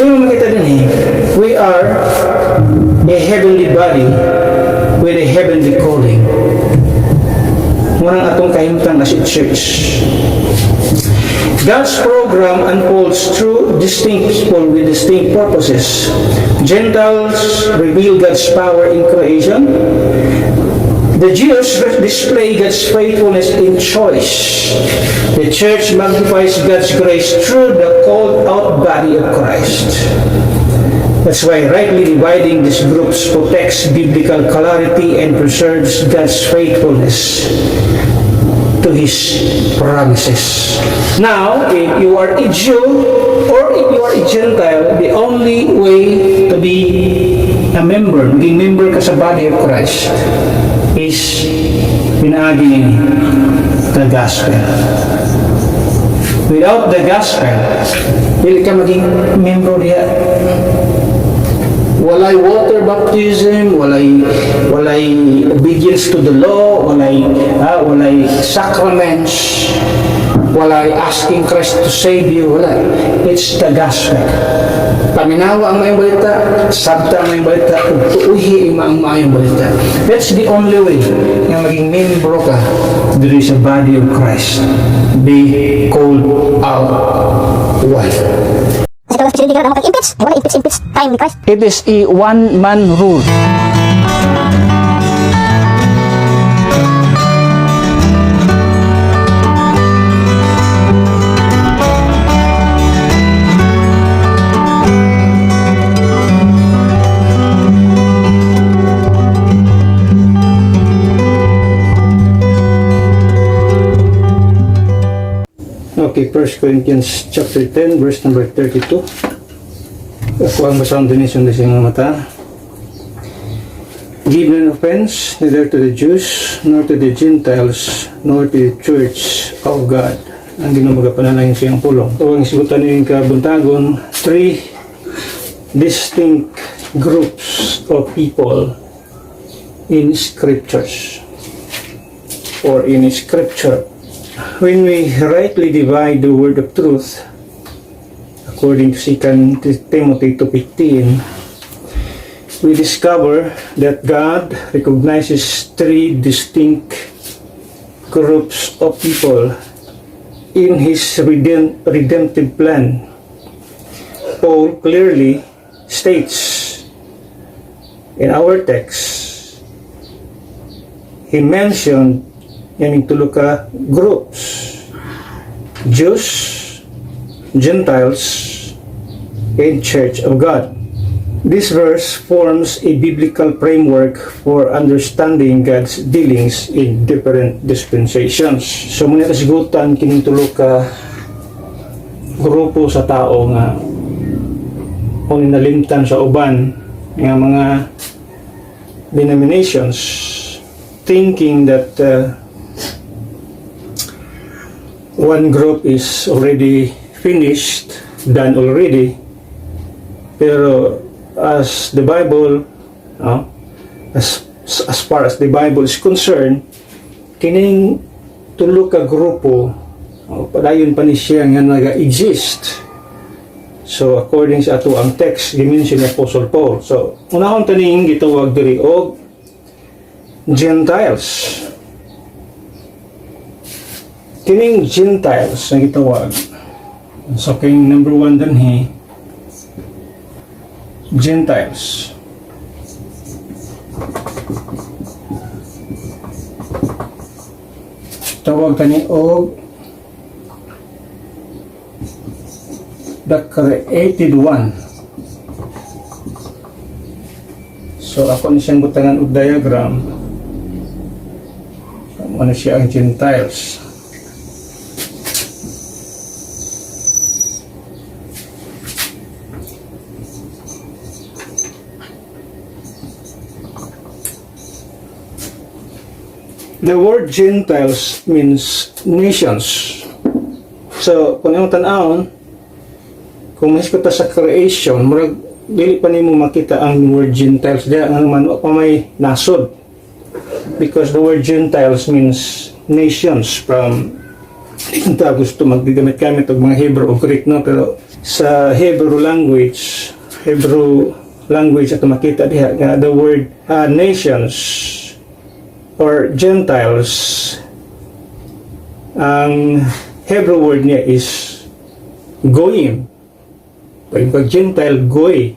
So yung makita din we are a heavenly body with a heavenly calling. Munang atong kahimtang na si church. God's program unfolds through distinct people with distinct purposes. Gentiles reveal God's power in creation. The Jews display God's faithfulness in choice. The church magnifies God's grace through the called-out body of Christ. That's why rightly dividing these groups protects biblical clarity and preserves God's faithfulness to His promises. Now, if you are a Jew or if you are a Gentile, the only way to be a member, maging member ka sa body of Christ, is pinaagi the gospel. Without the gospel, hindi ka maging member niya. Walay water baptism, walay obedience to the law, walay sacraments, walay asking Christ to save you, wala. It's the gospel. Paminawa ang mayong balita, sabta ang mayong balita, tuuhi ang mayong balita. That's the only way na maging member ka there is a body of Christ. Be called out one. Kasi kalau hindi ka na mag-impeach, ay wala impeach time ni Christ. It is a one-man rule. Okay, 1 Corinthians chapter 10, verse number 32. Ako ang basang dinisyon na siyang mata. Give no offense, neither to the Jews, nor to the Gentiles, nor to the church of God. Ang ginamagapanalangin siyang pulong. So, ang sigutan niyo yung kabuntagon, three distinct groups of people in scriptures or in scripture. When we rightly divide the word of truth, according to 2 Timothy 2:15, we discover that God recognizes three distinct groups of people in His redemptive plan. Paul clearly states in our text, he mentioned yung tulo ka groups: Jews, Gentiles, and Church of God. This verse forms a biblical framework for understanding God's dealings in different dispensations. So muna kasigutan kining tulo ka grupo sa tao nga kung nalimtan sa uban nga mga denominations, thinking that one group is already finished, done already. Pero as the Bible, as far as the Bible is concerned, kining tulo ka grupo, padayon pa ni siya nga naga-exist. So according sa ato ang text, gimension ni Apostle Paul. So unahon taning gitawag diri og Gentiles. Kining Gentiles na gitawag. So king number 1 danhi, Gentiles. Tawag kani og the created one. So ako ni siyang butangan og diagram. Ano siya ang Gentiles. The word Gentiles means nations. So, kung yung tanawon, kung mas kita sa creation, murag dili pa nimo makita ang word Gentiles diya, ang man pa may nasod. Because the word Gentiles means nations from, hindi gusto magdigamit-gamit og mga Hebrew o Greek, no? Pero sa Hebrew language ato makita diha nga the word nations or Gentiles, ang Hebrew word niya is goyim. Pag Gentile, goy.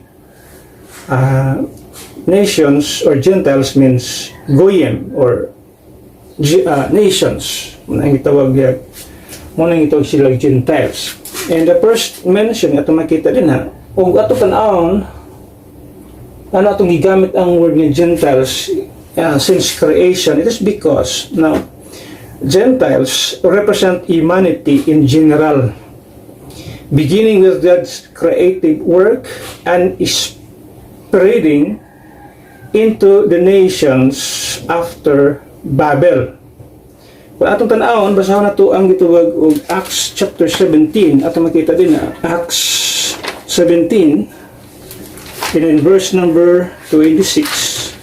Nations or Gentiles means goyim or nations. Munang itawag sila Gentiles. And the first mention ato makita din ha, og ato tan-awon ano atong gigamit ang word ni Gentiles since creation. It is because now Gentiles represent humanity in general, beginning with God's creative work and spreading into the nations after Babel. Kung atong tanawon, basahon na to ang gituwag og Acts chapter 17 at makita din na Acts 17 and in verse number 26.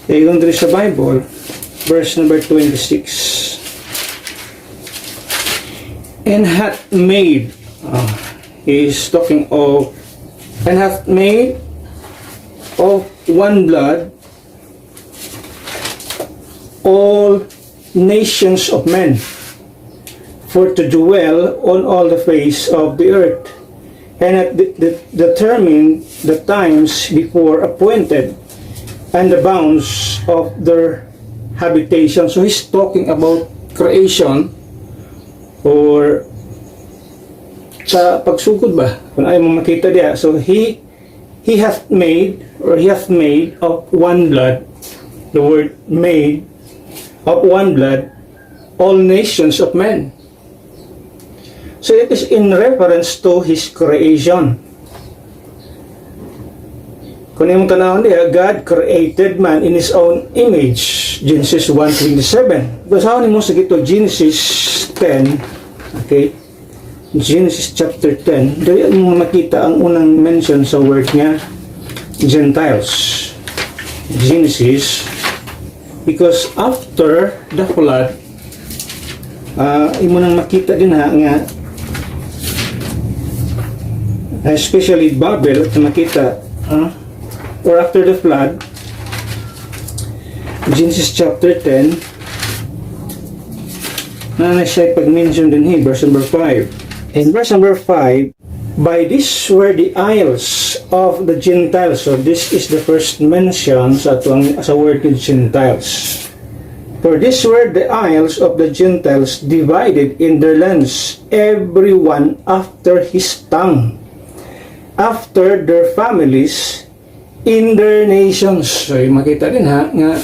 Ayun diri sa Bible, verse number 26. And hath made, he is talking of, and hath made of one blood all nations of men, for to dwell on all the face of the earth, and hath determined the times before appointed, and the bounds of their habitation. So he's talking about creation, or sa pagsugod ba, kung ayaw mo makita diya. So he hath made, or he hath made of one blood, the word made, of one blood, all nations of men. So it is in reference to his creation. Kung yung tanawin niya, God created man in his own image. Genesis 1:27. Basahin mo sa gito, Genesis 10. Okay? Genesis chapter 10. Dali mo makita ang unang mention sa word niya, Gentiles. Genesis. Because after the flood, imo nang makita din ha nga, especially Babel, makita, or after the flood, Genesis chapter 10, na siya pag-mention din here, verse number 5. In verse number 5, by this were the isles of the Gentiles. So this is the first mention sa word ng Gentiles. For this were the isles of the Gentiles divided in their lands, everyone after his tongue, after their families, in their nations. So makita din ha nga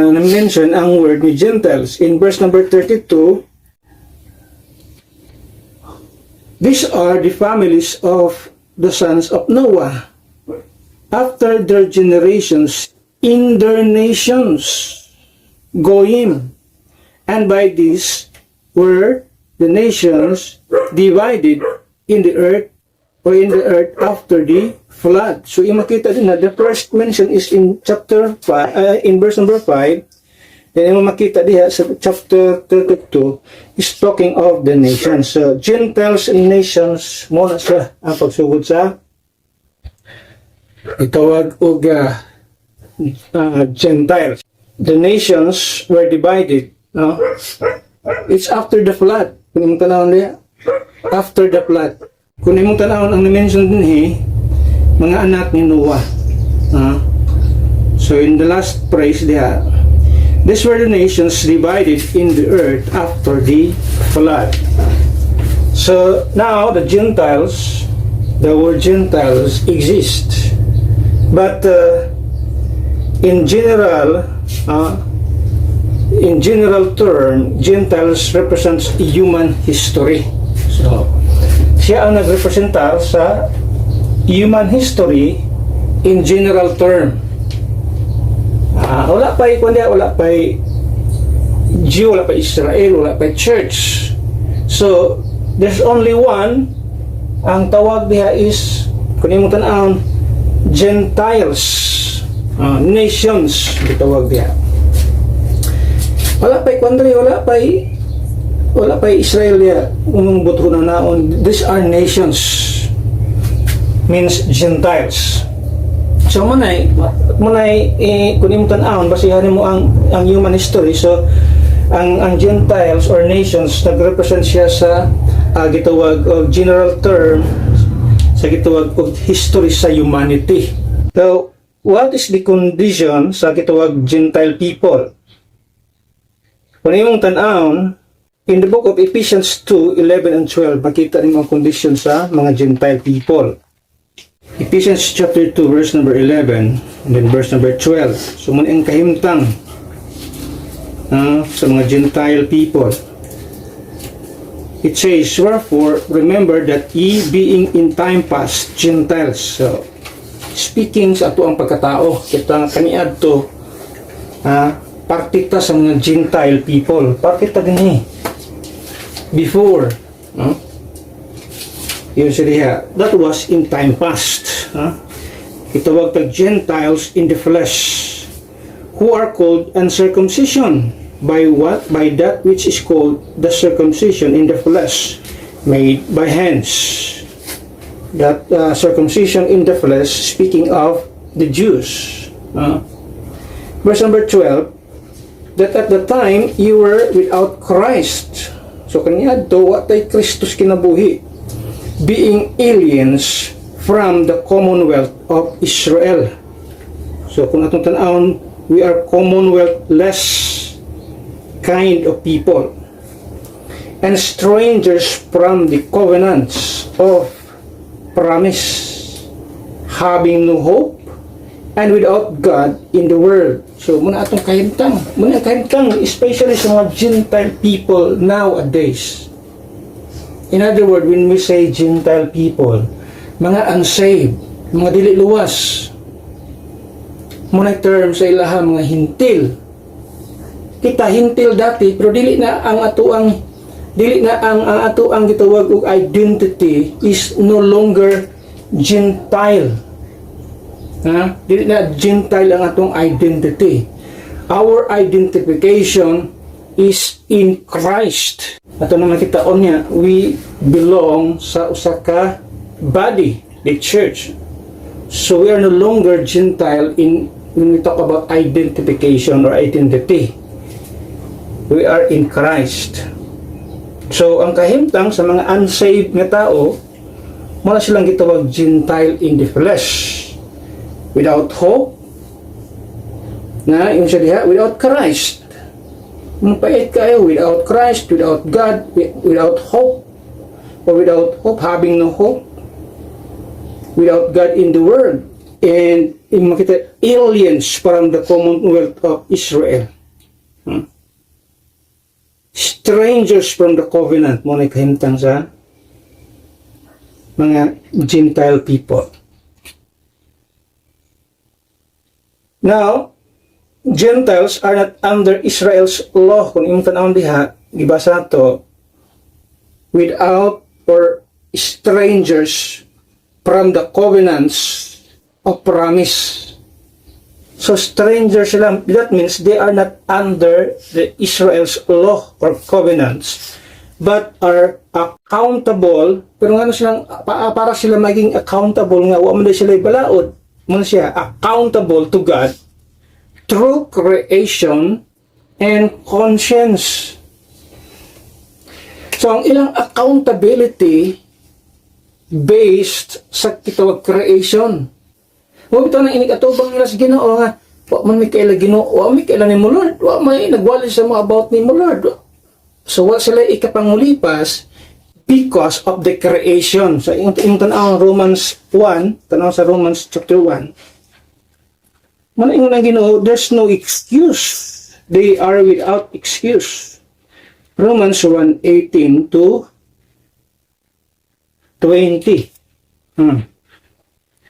na-mention ang word ni Gentiles in verse number 32. These are the families of the sons of Noah after their generations in their nations, Goyim. And by this were the nations divided in the earth, or in the earth after the flood. So makita din na the first mention is in chapter 5, in verse number 5. Then yung makita diha sa chapter 32 is talking of the nations. So Gentiles and nations mo na siya ang pagsugod sa itawag og Gentiles. The nations were divided, no? It's after the flood. Kung imong tanawon diha, after the flood. Kung imong tanawon ang na-mention din mga anak ni Noah. So in the last phrase diha, these were the nations divided in the earth after the flood. So now the Gentiles, the word Gentiles exist, but in general term, Gentiles represents human history. So siya ang nagrepresentar sa human history in general term. Wala pa Jew, wala pa Israel, wala pa church. So there's only one. Ang tawag diha is, kung imong tan-awon, Gentiles, nations, gitawag diha. Wala pa wala pa Israel ya unong buto na naon. These are nations, means Gentiles. So manay kung imong tan-awon basihan mo ang human history. So ang Gentiles or nations nagrepresent siya sa gitawag og general term sa gitawag og history sa humanity. So what is the condition sa gitawag Gentile people? Kung imong tan-awon in the book of Ephesians 2:11 and 12, makita nimo ang condition sa mga Gentile people. Ephesians chapter 2 verse number 11 and then verse number 12. So muna ang kahimtang sa mga Gentile people. It says, wherefore remember that ye being in time past Gentiles. So speaking sa ato ang pagkatao, kita kaniadto partita sa mga Gentile people. Partita din before, yun siya, that was in time past. Itawag tag Gentiles in the flesh, who are called uncircumcision by what? By that which is called the circumcision in the flesh, made by hands. That circumcision in the flesh, speaking of the Jews. Verse number 12, that at the time you were without Christ. So kaniya do watay Kristus kinabuhi, being aliens from the commonwealth of Israel. So kung atong tan-awon, we are commonwealth-less kind of people, and strangers from the covenants of promise, having no hope, and without God in the world. So muna atong kahimtang, especially sa mga Gentile people nowadays. In other words, when we say Gentile people, mga unsaved, mga dili luwas, muna term sa ilaha mga hintil. Kita hintil dati, pero dili na ang atuang gitawag og identity is no longer Gentile. Dili na Gentile ang atong identity. Our identification is in Christ. Ato naman kitaon niya, we belong sa usa ka body, the church. So we are no longer Gentile when we talk about identification or identity. We are in Christ. So ang kahimtang sa mga unsaved nga tao, mula silang gitawag Gentile in the flesh, without hope, yung siya without Christ. Mapait kayo, without Christ, without God, without hope, or without hope, having no hope, without God in the world, and makita aliens from the commonwealth of Israel. Strangers from the covenant, mo na kahimtang sa mga Gentile people. Now, Gentiles are not under Israel's law. Kung imong tan-awon diha, gibasa nato, without or strangers from the covenants of promise. So strangers sila, that means they are not under the Israel's law or covenants, but are accountable. Pero nga silang, para sila maging accountable nga, wa man sila ibalaod. Muna siya accountable to God through creation and conscience. So ang ilang accountability based sa kitawag creation. Wa bitaw nang inikatubang nila sa Ginoo nga wa man may kaila Ginoo, wa may kaila ni mo Lord, wa may nagwali sa mo about ni mo Lord. So wa sila ikapangulipas because of the creation. So, yung tanaw Romans 1, tanaw sa Romans chapter 1, muna yung nang Ginoo, there's no excuse. They are without excuse. Romans 1:18 to 20.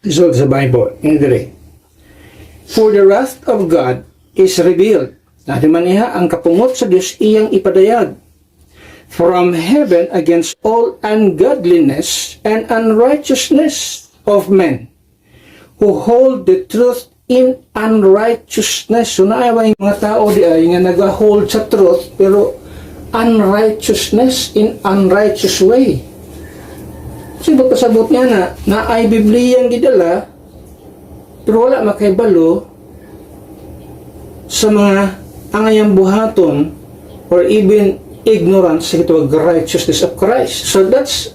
Isog sa Bible. For the wrath of God is revealed. Natin man niya, ang kapungot sa Diyos iyang ipadayag from heaven against all ungodliness and unrighteousness of men who hold the truth in unrighteousness. So naaway mga tao di ay nga nag-hold sa truth pero unrighteousness in unrighteous way. Sibot pasabot niya na ay Bibliyang gidala, pero wala makaibalo sa mga angayang buhaton or even ignorance sa ito righteousness of Christ. So that's,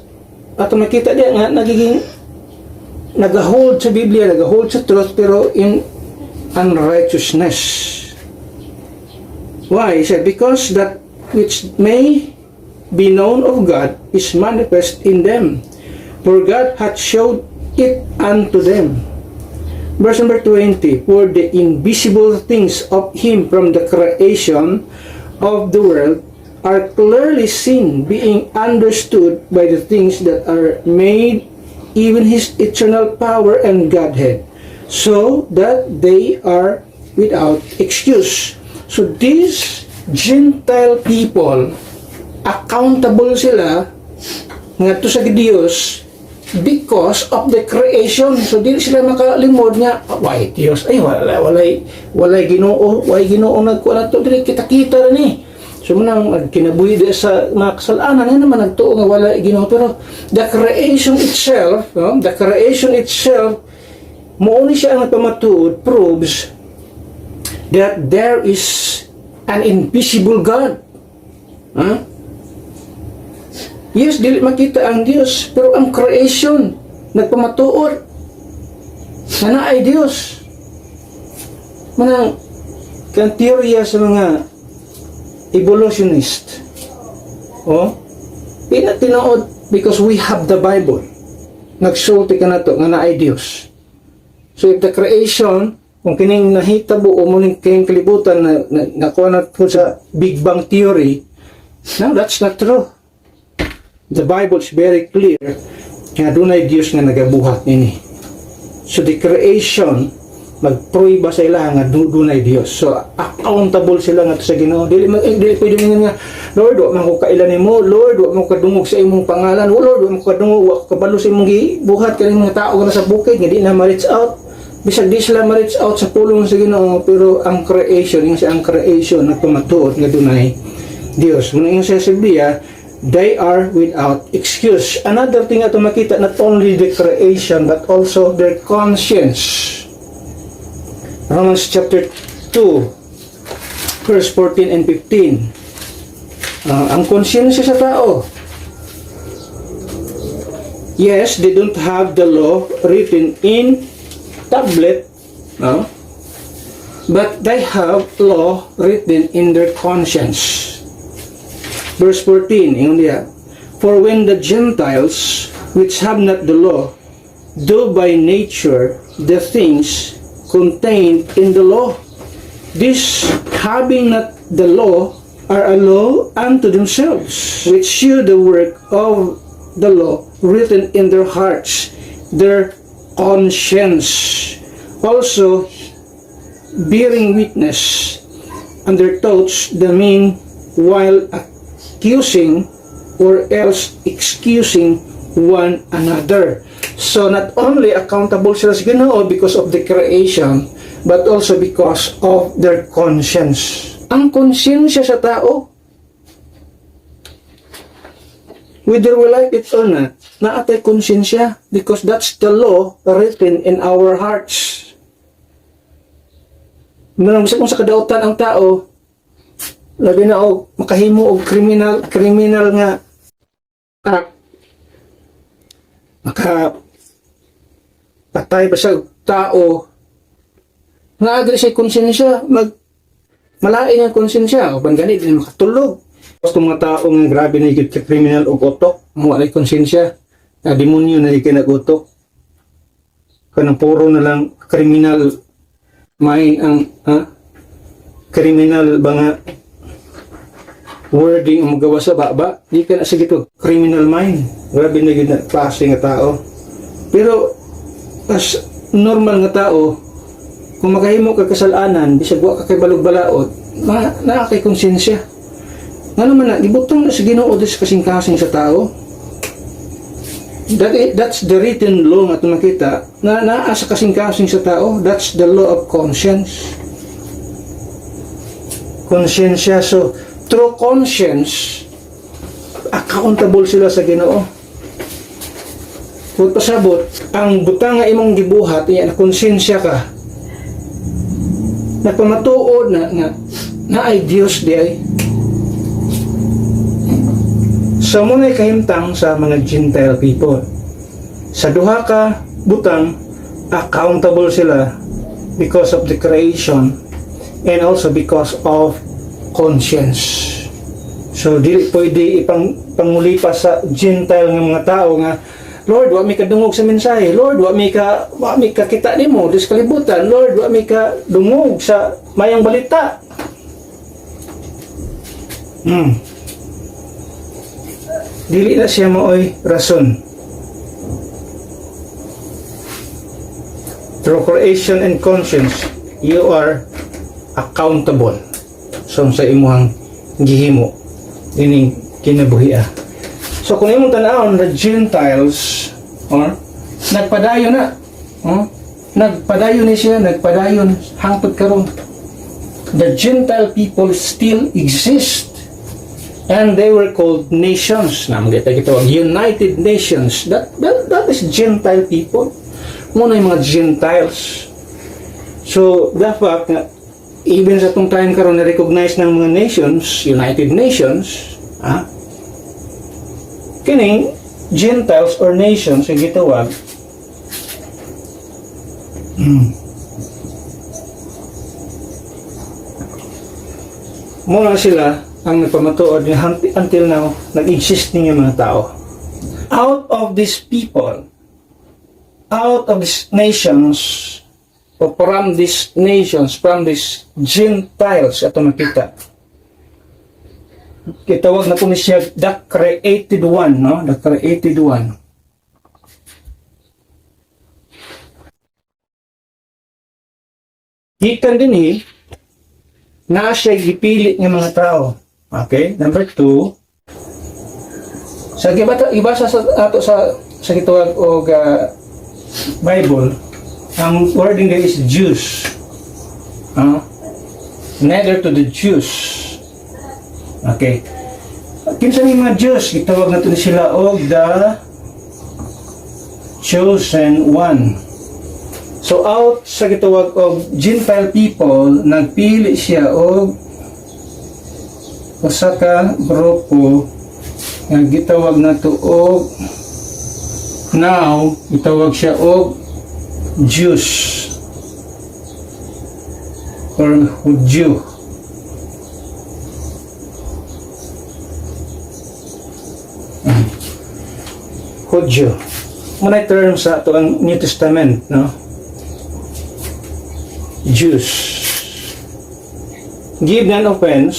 at makita diya nga, nagiging nag-hold sa Biblia, nag-hold sa truth, pero in unrighteousness. Why? He said, because that which may be known of God is manifest in them, for God hath showed it unto them. Verse number 20, for the invisible things of Him from the creation of the world are clearly seen, being understood by the things that are made, even His eternal power and Godhead, so that they are without excuse. So these Gentile people, accountable sila ngadto sa Dios because of the creation. So dili sila makalimod nga, why Dios ay walay Ginoo, why Ginoo nagkuha nato dili kita-kita ni. So manang kinabuhi di sa mga kasalanan nga naman nagtuo nga wala Ginoo, pero the creation itself, no? The creation itself mo ni siya ang nagpamatuod proves that there is an invisible God. Huh? Yes, dili makita ang Dios, pero ang creation nagpamatuod na naay Dios. Manang kan teorya sa mga evolutionist. Pinatinood because we have the Bible. Nagsulti ka na to nga naay Dios. So if the creation, kung kining nahitabo o muling kining kalibutan na nakuha na po sa Big Bang Theory, no, that's not true. The Bible is very clear nga dunay Dios nga nagabuhat nini. So the creation magpruiba sa ila nga dunay Dios. So accountable sila nga sa Ginoo. Dili pwede nga, Lord, wa man ko kailan nimo, Lord, wa mo kadungog sa imong pangalan, Lord, wa mo kadungog, wa kabalo sa imong gibuhat kaning mga tao nga sa bukid nga di na ma-reach out. Bisag di sila ma-reach out sa pulong sa Ginoo, pero ang creation, yung sa ang creation nagpamatuod nga dunay Dios. Muna yung sa Biblia, they are without excuse. Another thing ato makita, not only the creation but also their conscience. Romans chapter 2 verse 14 and 15. Ang konsyensya sa tao. Yes, they don't have the law written in tablet, no? But they have law written in their conscience. Verse 14, ingon diha, for when the Gentiles, which have not the law, do by nature the things contained in the law, these having not the law are a law unto themselves, which shew the work of the law written in their hearts, their conscience also bearing witness, and their thoughts the mean while accusing or else excusing one another. So not only accountable sila sa Ginoo because of the creation, but also because of their conscience. Ang konsensya sa tao, whether we like it or not, naatay konsensya because that's the law written in our hearts. Kung sa kadautan ang tao, labi na og makahimo og criminal nga act, patay pa sa tao, nga agri siya konsensya, malain ang konsensya, o banggani din makatulog. Gusto mga tao nga grabe na higit ka criminal o utok, mga konsensya, na demonyo na higit nag-utok. Kanang puro na lang criminal mind ang criminal ba nga wording ang magawa sa baba, di ka na sige to, criminal mind. Grabe na higit na klase nga tao. Pero as normal nga tao, kung makahimo ka kasalanan, bisag wa ka kay balog-balaod, naa kay konsensya. Nga naman na, ibutang na sa Ginoo sa kasing-kasing sa tao. That's the written law nga ito nakita, na naa sa kasing-kasing sa tao. That's the law of conscience. Konsensya. So, through conscience, accountable sila sa Ginoo. Kung pasabot, ang butang nga imong gibuhat, iya na konsensya ka, na pamatuod na ay Diyos di ay. So muna'y kahimtang sa mga Gentile people. Sa duha ka butang, accountable sila because of the creation and also because of conscience. So dili pwede pangulipas sa Gentile nga mga tao nga, Lord, wa mi ka dungog sa mensahe. Lord, wa mi ka kita nimo dis kalibutan. Lord, wa mi ka dungog sa mayang balita. Dili na siya maoy rason. Through creation and conscience, you are accountable sa imuhang gihimo ining kinabuhi. So kung imong tan-awon the Gentiles or nagpadayon na, nagpadayon ni siya, nagpadayon hangtod karon. The Gentile people still exist and they were called nations. Namagita gitawag United Nations. That is Gentile people. Muna yung mga Gentiles. So dapat nga even sa tong time karon na-recognize ng mga nations, United Nations, kining Gentiles or nations yung gitawag muna sila ang nagpamatuod until now nag-exist ng mga tao. Out of these people, out of these nations, o from these nations, from these Gentiles, ito makita. Kitawag na po siya the created one, no? The created one. Gikan din na siya gipili ng mga tao. Okay? Number 2. Sa ibasa sa ato sa kitawag og Bible, ang wording there is Jews. Neither to the Jews. Okay. Kinsa ni mga Jews, gitawag nato ni sila og the chosen one. So out sa gitawag og Gentile people, nagpili siya og usa ka grupo nga gitawag nato og now gitawag siya og Jews or Hudyo. Hudyo. Muna term sa ito ang New Testament, no? Jews. Give none offense,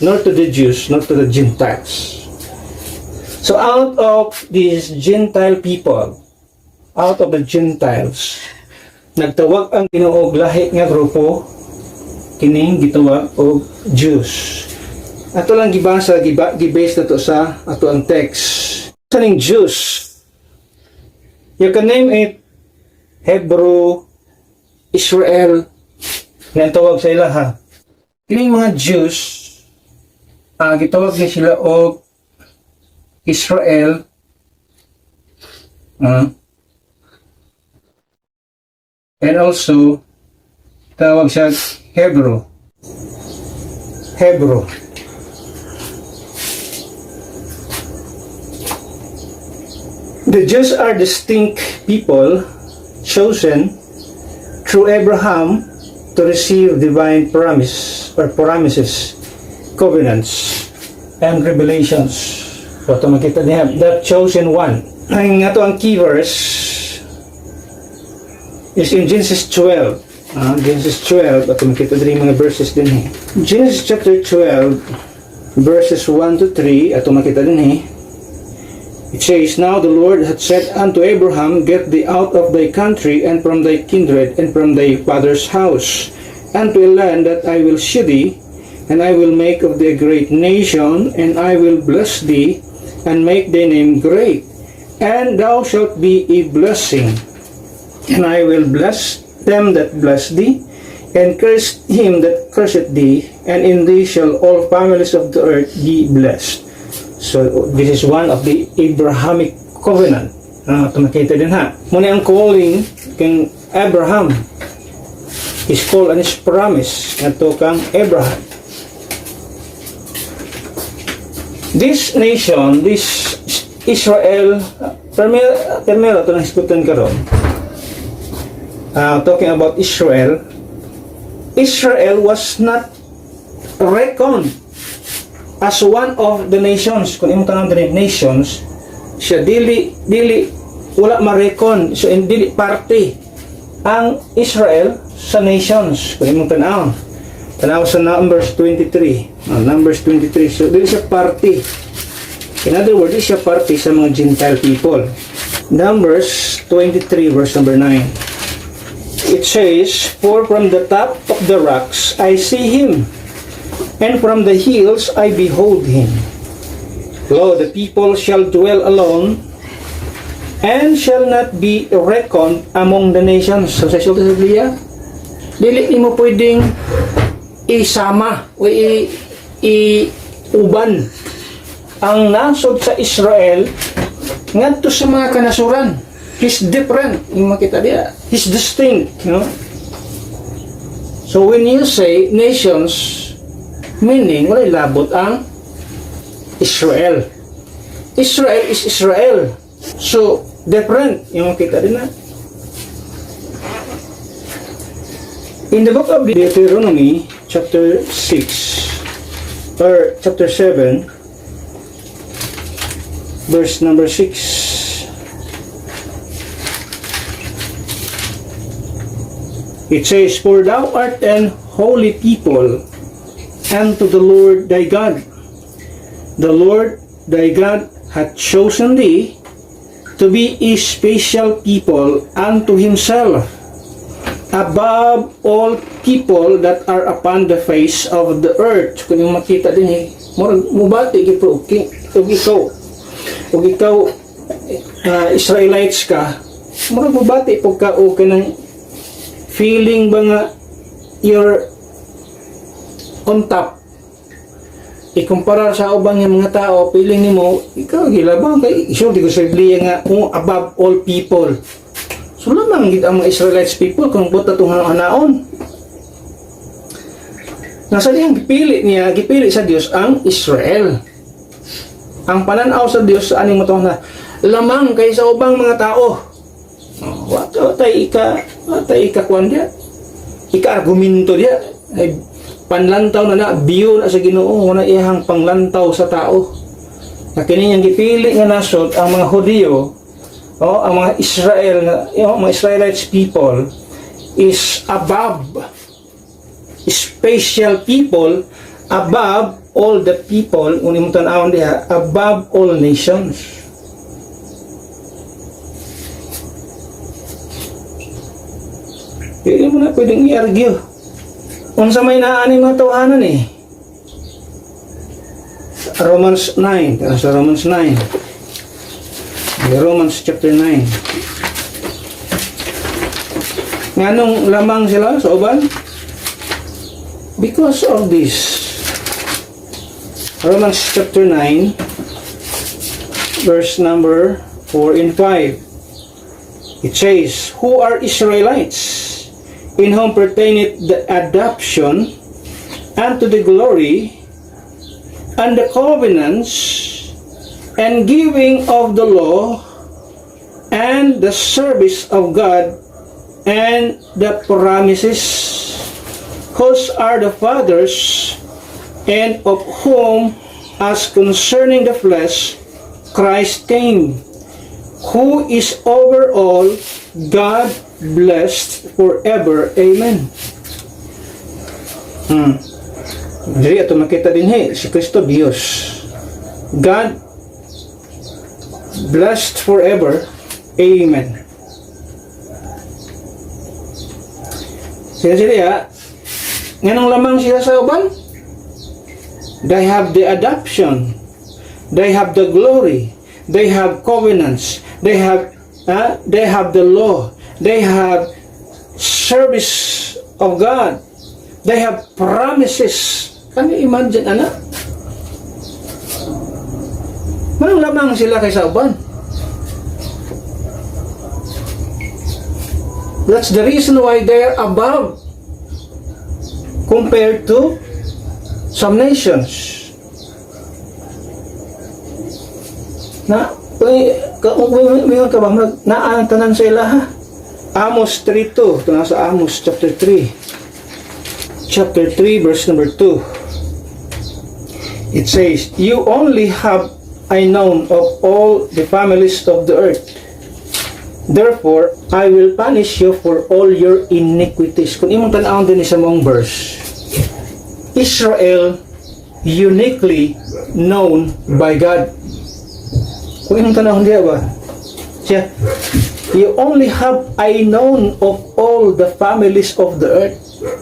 nor to the Jews, nor to the Gentiles. So out of these Gentile people, out of the Gentiles, nagtawag ang Ginoo og lahi nga grupo, kining gitawag og Jews. Ato lang gibasa, gibase na to sa ato ang text. Kaning Jews, you can name it Hebrew, Israel, nga tawag sa ila ha. Kining mga Jews, gitawag na sila og Israel, and also tawag siya Hebrew. The Jews are distinct people chosen through Abraham to receive divine promise or promises, covenants, and revelations. So ito makita niya, that chosen one. Ang ito ang key verse is in Genesis 12. Genesis 12, at makita din mga verses din Genesis chapter 12, verses 1 to 3, at makita din It says, Now the Lord had said unto Abraham, Get thee out of thy country, and from thy kindred, and from thy father's house, unto a land that I will shew thee, and I will make of thee a great nation, and I will bless thee, and make thy name great, and thou shalt be a blessing. And I will bless them that bless thee, and curse him that curseth thee, and in thee shall all families of the earth be blessed. So, this is one of the Abrahamic covenant. Ito makita din ha. Muna ang calling kang Abraham. His call and his promise. Ito kang Abraham. This nation, this Israel, primero ito nang iskutan karon. Talking about Israel, Israel was not reckoned as one of the nations. Kung imong tanong din nations, siya dili wala ma-reckon, so dili party ang Israel sa nations. Kung imong tanaw sa Numbers 23. Numbers 23, so dili siya party. In other words, dili siya party sa mga Gentile people. Numbers 23 verse number 9. It says, "For from the top of the rocks I see him, and from the hills I behold him. Lo, the people shall dwell alone, and shall not be reckoned among the nations." So sa sultan sa Biblia, dili mo pwedeng isama o uban ang nasod sa Israel ngadto sa mga kanasuran. He's different. Yung makita diya, he's distinct, you know. So when you say nations, meaning wala labot ang Israel. Israel is Israel. So different. Yung makita din na. In the book of Deuteronomy, chapter 6, or chapter 7, verse number 6, it says, "For thou art an holy people unto the Lord thy God. The Lord thy God hath chosen thee to be a special people unto himself, above all people that are upon the face of the earth." Kung yung makita din mubati ikaw, Israelites ka, mubati pagka o ka ng feeling ba nga you're on top. Ikumpara sa ubang yung mga tao, feeling ni mo, ikaw gilabang kay iso di ko sa Biblia nga kung above all people. So lamang gid ang mga Israelites people kung buta itong hanaon. Nasa diyang gipili sa Dios ang Israel. Ang pananaw sa Dios sa aning mo na lamang kay sa ubang mga tao. Watay ika kuan dia. Ika argumento dia. Ay panlantaw na biyo na sa Ginoo na iyang panglantaw sa tao. Na kini yang gipili nga nasod ang mga Hudiyo, ang mga Israel, yung mga Israelites people is above, special people above all the people, unin mo tanawon diha, above all nations. Hindi mo na pwedeng i-argue. Kung sa may naaaning mga tawanan Romans 9. Sa Romans 9. Romans chapter 9. Nganong lamang sila sa uban? Because of this. Romans chapter 9, verse number 4 and 5. It says, "Who are Israelites, in whom pertaineth the adoption unto the glory and the covenants and giving of the law and the service of God and the promises, whose are the fathers, and of whom as concerning the flesh Christ came, who is over all, God blessed forever. Amen." Jadi ato makita din si Kristo Dios. God blessed forever. Amen. Sila nganong lamang sila sa uban? They have the adoption. They have the glory. They have covenants. They have the law. They have service of God. They have promises. Can you imagine, anak? Manang lamang sila kaysa uban. That's the reason why they are above compared to some nations. Na, may ka ba? Naan tanan sa ila, ha? Amos 3:2. Ito nasa Amos chapter 3. Chapter 3 verse number 2. It says, "You only have I known of all the families of the earth. Therefore, I will punish you for all your iniquities." Kung imong tan-awon din sa mong verse, Israel uniquely known by God. Kung imong tan-awon diya ba? Siya, "You only have I known of all the families of the earth."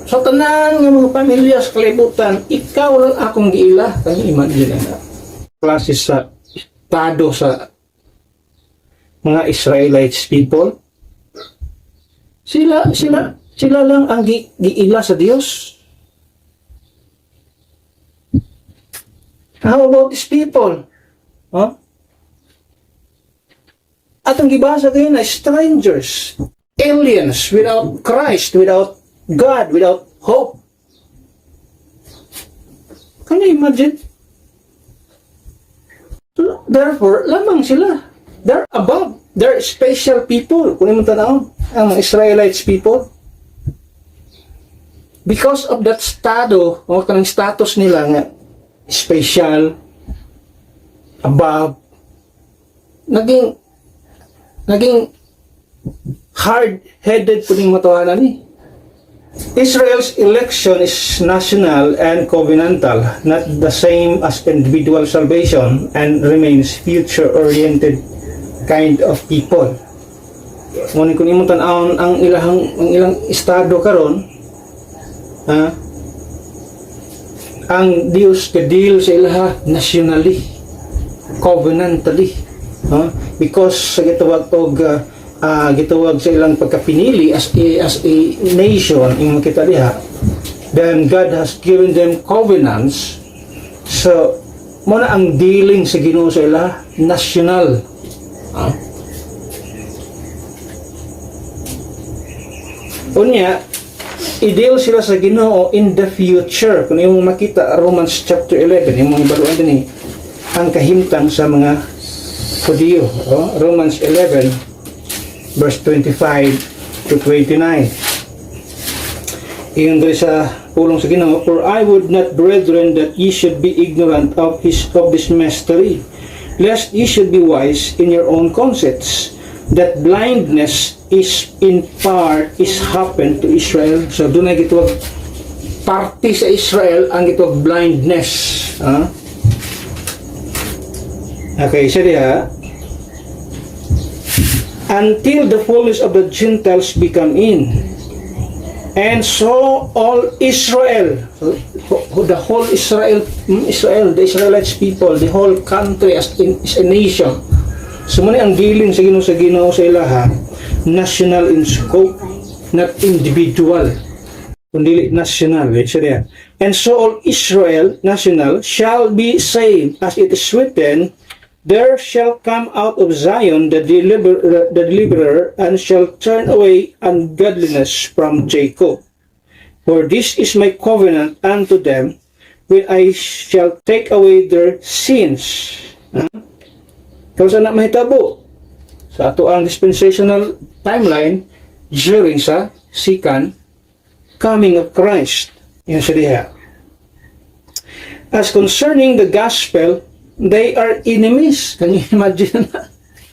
So, tanan nga mga pamilya sa kalibutan, ikaw lang akong giila. Kaya imagine na. Klase sa estado sa mga Israelites people. Sila lang ang giila sa Diyos. How about these people? Huh? At ang gibasa kayo na strangers, aliens, without Christ, without God, without hope. Can you imagine? Therefore, lamang sila. They're above. They're special people. Kung mo tanaw, ang Israelites people. Because of that estado, o kanang status nila nga, special, above, naging hard-headed po ng matawanan ni. Israel's election is national and covenantal, not the same as individual salvation, and remains future-oriented kind of people. Ngunit kung imong tan-awon ang ilang estado karon, ang Dios ka-deal sa ilaha nationally, covenantally, because sa gitawag og gitawag sa ilang pagkapinili as a nation yung kita diha, then God has given them covenants. So muna ang dealing sa Ginoo sa ila national. Unya i-deal sila sa Ginoo in the future. Kung yung makita Romans chapter 11, yung mga baruan din ang kahimtang sa mga Hudyo. Romans 11 verse 25 to 29. Iyon doon sa pulong sa Ginoo, "For I would not, brethren, that ye should be ignorant of this mystery, lest ye should be wise in your own conceits, that blindness is in part is happened to Israel." So doon ay gitawag party sa Israel ang gitawag blindness. Okay, siya diha. "Until the fullness of the Gentiles become in, and so all Israel," the whole Israel, the Israelites people, the whole country is a nation. So muna ang dealing sa Ginoo sa ilaha, national in scope, not individual, kundi national. "And so all Israel, national, shall be saved, as it is written, there shall come out of Zion the deliverer, and shall turn away ungodliness from Jacob. For this is my covenant unto them, when I shall take away their sins." Kung saan na mahitabo sa ato ang dispensational timeline during sa second coming of Christ. Yan siya diha. "As concerning the gospel, they are enemies." Can you imagine?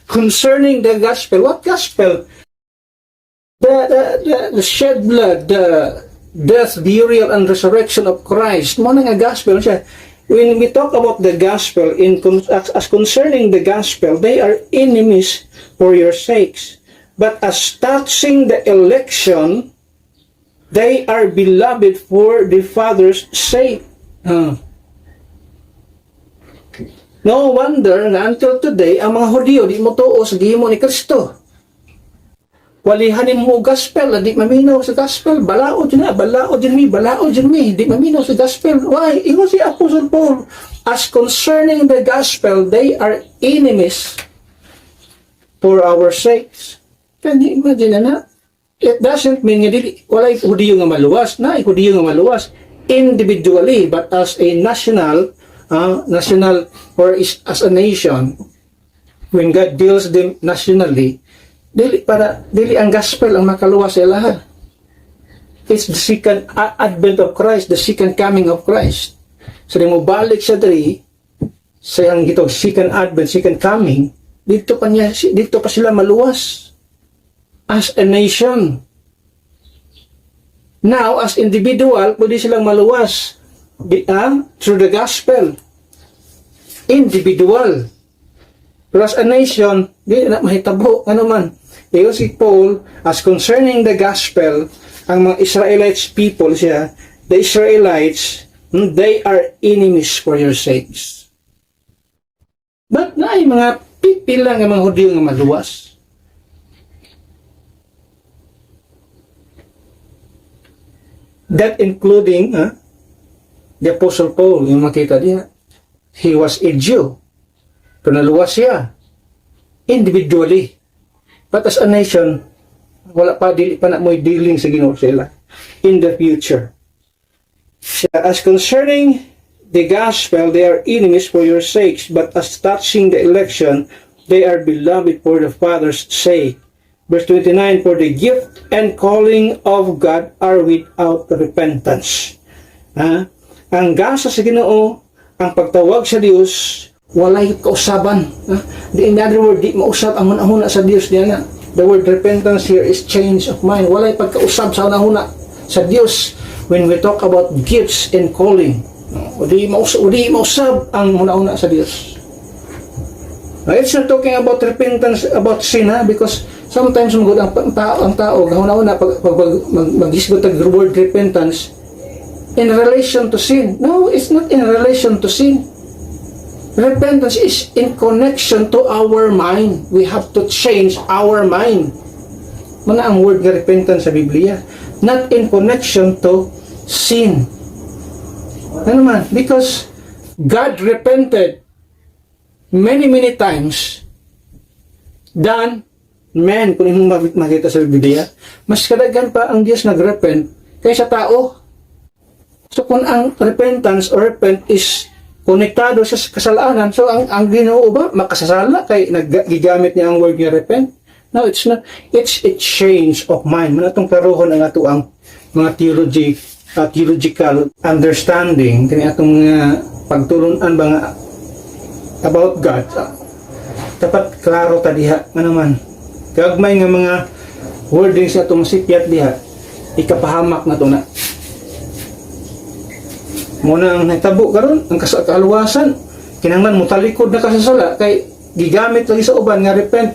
Concerning the gospel. What gospel? The shed blood, the death, burial, and resurrection of Christ. Mo nga gospel siya. When we talk about the gospel, as concerning the gospel, they are enemies for your sakes. But as touching the election, they are beloved for the Father's sake. No wonder na until today, ang mga Hudyo di mo tuo sa gihimo ni Kristo. walihanin mo gospel, di maminaw sa gospel, balao dyan mi, di maminaw sa gospel. Why? Ingon si Apostle Paul, as concerning the gospel, they are enemies for our sakes. Can you imagine na? It doesn't mean nga dili, walay Hudiyo nga maluwas, na Hudiyo nga maluwas, individually, but as a national or as a nation, when God deals them nationally, dili ang gospel ang makaluwas sa ilaha. It's the second advent of Christ, the second coming of Christ. So di mo balik sa diri sa ang gitog second advent, second coming, dito pa sila maluwas as a nation. Now as individual, pwede silang maluwas through the gospel. Individual. Pero as a nation, di na mahitabo. Ano man? Iyon si Paul, as concerning the gospel, ang mga Israelites people siya, the Israelites, they are enemies for your sakes. But na ay mga pipila ng mga Hudiyo nga maluwas. That including the Apostle Paul, yung makita niya, he was a Jew. Pero naluwas siya individually. But as a nation, wala pa, dili pa na mo'y dealing sa Ginoo sila in the future. As concerning the gospel, they are enemies for your sakes, but as touching the election, they are beloved for the Father's sake. Verse 29, for the gift and calling of God are without repentance. Ang gasa sa Ginoo, ang pagtawag sa Dios, walay kausaban. In other words, di mausab ang hunahuna sa Dios diyan na. The word repentance here is change of mind. Walay pagkausab sa hunahuna sa Dios when we talk about gifts and calling. Di mausab ang hunahuna sa Dios. It's not talking about repentance, about sin, because sometimes ang tao hunahuna pag mag-isgot ang word repentance in relation to sin. No, it's not in relation to sin. Repentance is in connection to our mind. We have to change our mind. Mana ang word nga repentance sa Biblia? Not in connection to sin. Ano man? Because God repented many times than man. Kung imong makita sa Biblia, mas kadaghan pa ang Diyos nagrepent kaysa tao. So kung ang repentance or repent is konektado sa kasalanan, so ang Ginoo ba makasasala kay naggigamit niya ang word niya repent? No, it's not. It's a change of mind. Manatong karohon ang ato ang mga theological understanding kani atong pagtulunan ba nga about God. Dapat klaro ta diha nga naman. Gagmay nga mga wordings sa atong sipyat diha, ikapahamak na to na. Muna ang nagtabo karon ang kaluwasan kinahanglan mo talikod na kasasala kay gigamit lagi sa uban nga repent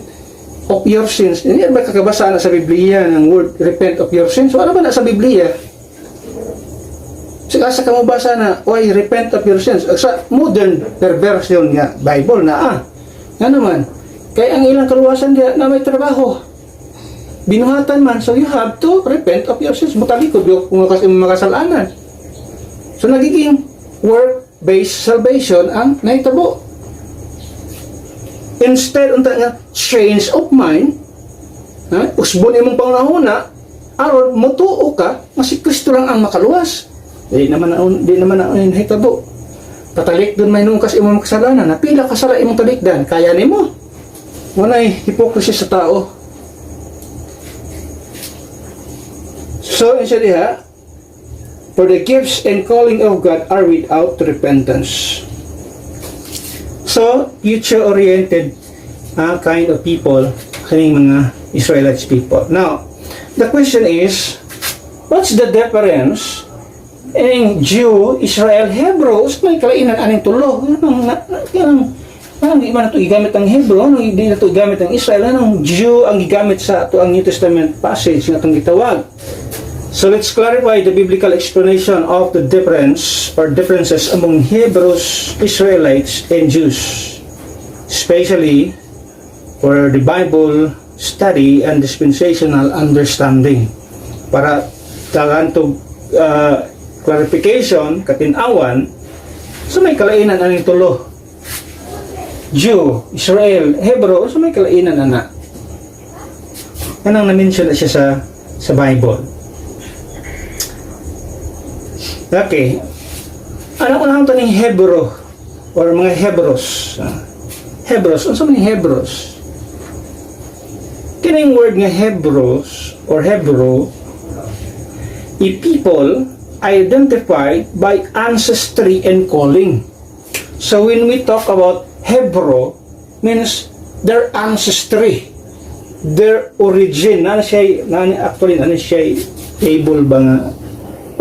of your sins. Hindi ba kakabasa na sa Biblia ng word repent of your sins? So ano ba na sa Biblia? Asa ka mo basa na why repent of your sins? Sa modern version nga Bible na nga naman kay ang ilang kaluwasan diha na may trabaho binuhatan man, so you have to repent of your sins. Mutalikod yung makasalanan. So, nagiging work-based salvation ang nahitabo. Instead, unta nga, change of mind, usbon imong pangunahuna, aron mutuo ka, nga si Kristo lang ang makaluwas. Di naman na nahitabo. Tatalik doon may nungkas imong kasalanan, na pila kasala imong talikdan, kaya nimo. Walay hypocrisy sa tao. So, instead diha, for the gifts and calling of God are without repentance. So, future-oriented kind of people, kaning mga Israelites people. Now, the question is, what's the difference in Jew, Israel, Hebrews? May kalainan aning tulo. Anong di man ito igamit ang Hebrew? Anong di na ito igamit ang Israel? Anong Jew ang igamit sa ito ang New Testament passage na itong gitawag? So let's clarify the biblical explanation of the difference or differences among Hebrews, Israelites, and Jews. Especially where the Bible study and dispensational understanding. Para tagaan to clarification, katinawan, so may kalainan aning tulo. Jew, Israel, Hebrew, so may kalainan ana. Yan ang na-mention na siya sa Bible. Okay. Ano unang ito ng Hebrew or mga Hebrews? Hebrews, ano sa mga Hebrews? Kining word nga Hebrews or Hebrew, a people identified by ancestry and calling. So when we talk about Hebrew, means their ancestry, their origin. Actually, able ba nga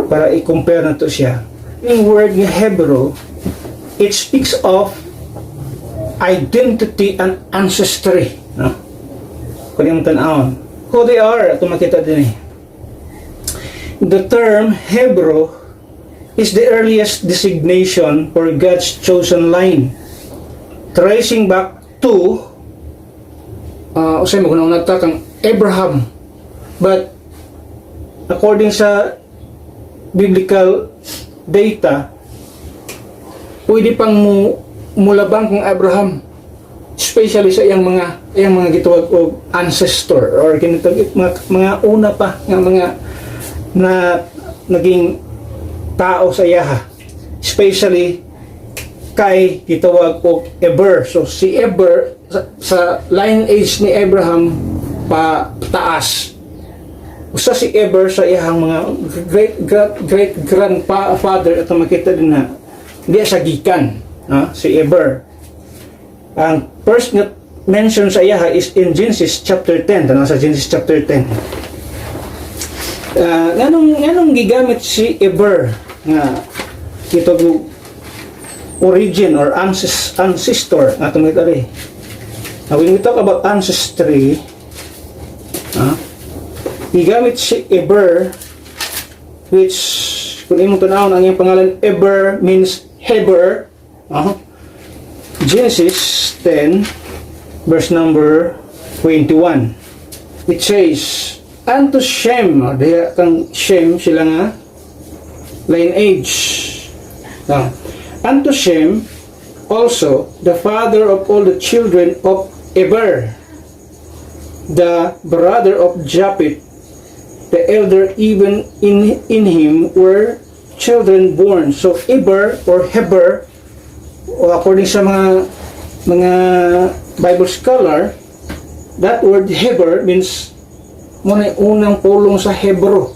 para i-compare na to siya. Yung word nga Hebrew, it speaks of identity and ancestry. No? Kung yung tanawon, who they are, ito makita din eh. The term Hebrew is the earliest designation for God's chosen line, tracing back to usay mo kung nagtakang Abraham. But according sa biblical data, pwede pang mulabang kung Abraham, especially sa iyang mga gitawag o ancestor or mga una pa nga mga na naging tao sa iyaha, especially kay gitawag og Eber. So si Eber sa lineage ni Abraham pa taas. Usa si Eber sa iyang mga great grandfather at makita din na hindi siya gikan, si Eber. Ang first na mention sa iyaha is in Genesis chapter 10. Tanong sa Genesis chapter 10. Nganong gigamit si Eber nga ito origin or ancestor nga itong ito rin. Now when we talk about ancestry, gigamit si Eber, which kung imong tanawon ang iyang pangalan Eber means Heber. Genesis 10 verse number 21, it says, unto Shem, diya kang Shem sila nga lineage. Unto Shem also, the father of all the children of Eber, the brother of Japheth, the elder, even in him were children born. So Eber or Heber, according sa mga Bible scholar, that word Heber means muna unang pulong sa Hebro.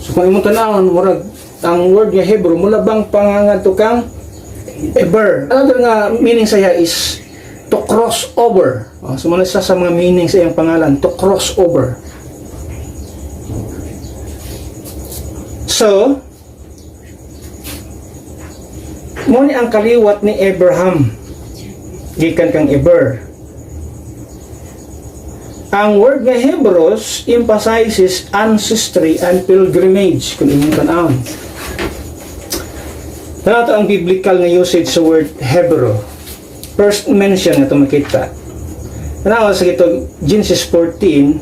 So kung imong tanawon, murag ang word nga Hebro mula bang pangangadto kang Eber. Another nga meaning saya is to cross over. So muna sa mga meaning sa iyang pangalan, to cross over. So muna ang kaliwat ni Abraham gikan kang Eber. Ang word nga Hebrews emphasizes ancestry and pilgrimage kung inyong tanawon. Ito ang biblical nga usage sa word Hebrew. First mention na ito makita. Tanawa sa ito Genesis 14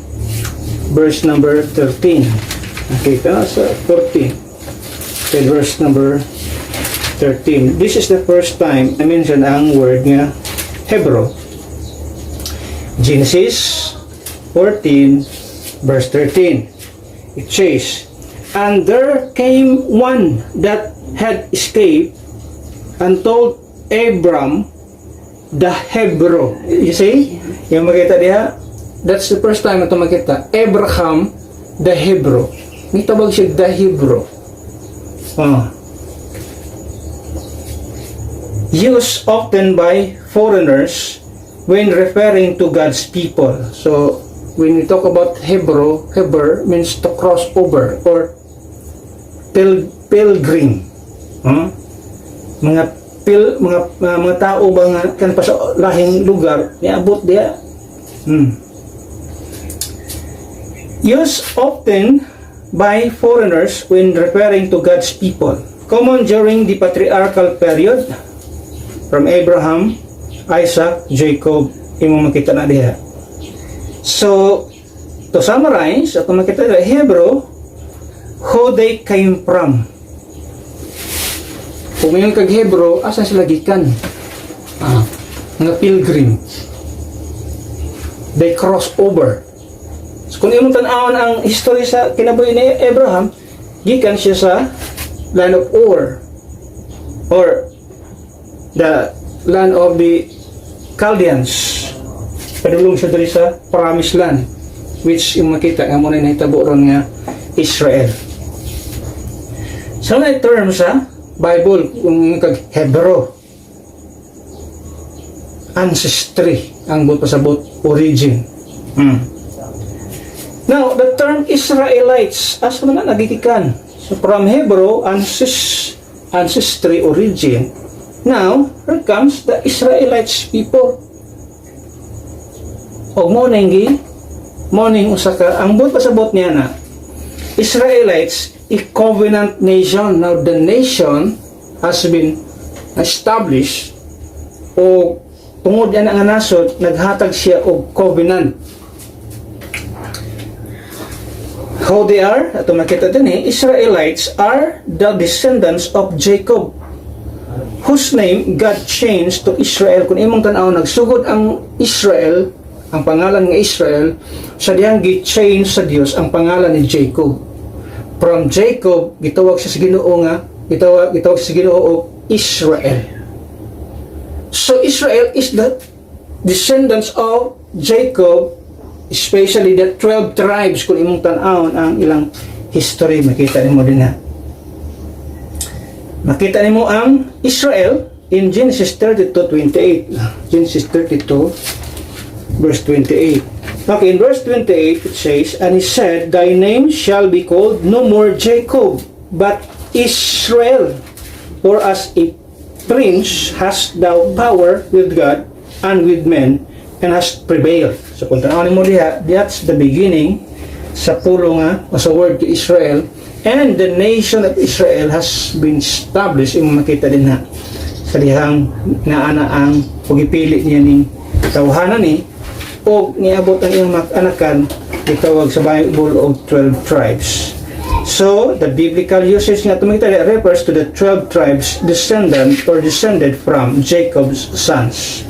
verse number 13. Okay, tanawa sa 14 okay, verse number 13. This is the first time I mention ang word nga Hebrew. Genesis 14 verse 13. It says, and there came one that had escaped and told Abram the Hebrew. You see? Yung makita diha, that's the first time ito makita. Abraham the Hebrew. Nitabag siya the Hebrew. Used often by foreigners when referring to God's people. So when we talk about Hebrew, Heber means to cross over or pilgrim. Mga tao ba nga kan pa sa lahing lugar niabot dia. Used often by foreigners when referring to God's people. Common during the patriarchal period from Abraham, Isaac, Jacob, imo makita na diha. So, to summarize, at makita nila, Hebrew, who they came from. Kung ngayon kag Hebrew, asan sila gikan? Mga pilgrim. They cross over. So, kung imong tan-awon ang history sa kinabuhi ni Abraham, gikan siya sa land of Ur, or the land of the Chaldeans. Padulong siya dali sa promised land, which yung makita nga muna nahitabo ron nga Israel. So na term sa Bible kung kag Hebrew, ancestry ang pasabot, origin. Now the term Israelites asa man na nagikikan. So from Hebrew, ancestry, origin. Now here comes the Israelites people. O morning usaka ang buot pasabot niya na Israelites, a covenant nation. Now the nation has been established, o tungod yan ang nasod, naghatag siya og covenant. How they are, ato makita din Israelites are the descendants of Jacob, whose name God changed to Israel. Kung imong tanaw, nagsugod ang Israel, ang pangalan ng Israel, sa diyang gi-change sa Dios ang pangalan ni Jacob. From Jacob, gitawag siya sa Ginoo nga, gitawag sa Ginoo og Israel. So Israel is the descendants of Jacob, especially the 12 tribes. Kung imong tan-awon ang ilang history, makita nimo din ha. Makita nimo ang Israel in Genesis 32:28. Genesis 32 verse 28. Okay, in verse 28 it says, "And he said, Thy name shall be called no more Jacob, but Israel, for as a prince hast thou power with God and with men, and hast prevailed." So kung tanawin mo diha, that's the beginning sa pulo nga, o sa word to Israel, and the nation of Israel has been established. Yung makita din ha, sa dihang naana ang pagipili niya ning tawhanan ni, o niabot ang iyong anakan, itawag sa Bible og 12 tribes. So, the biblical usage nga tumikita refers to the 12 tribes descended from Jacob's sons.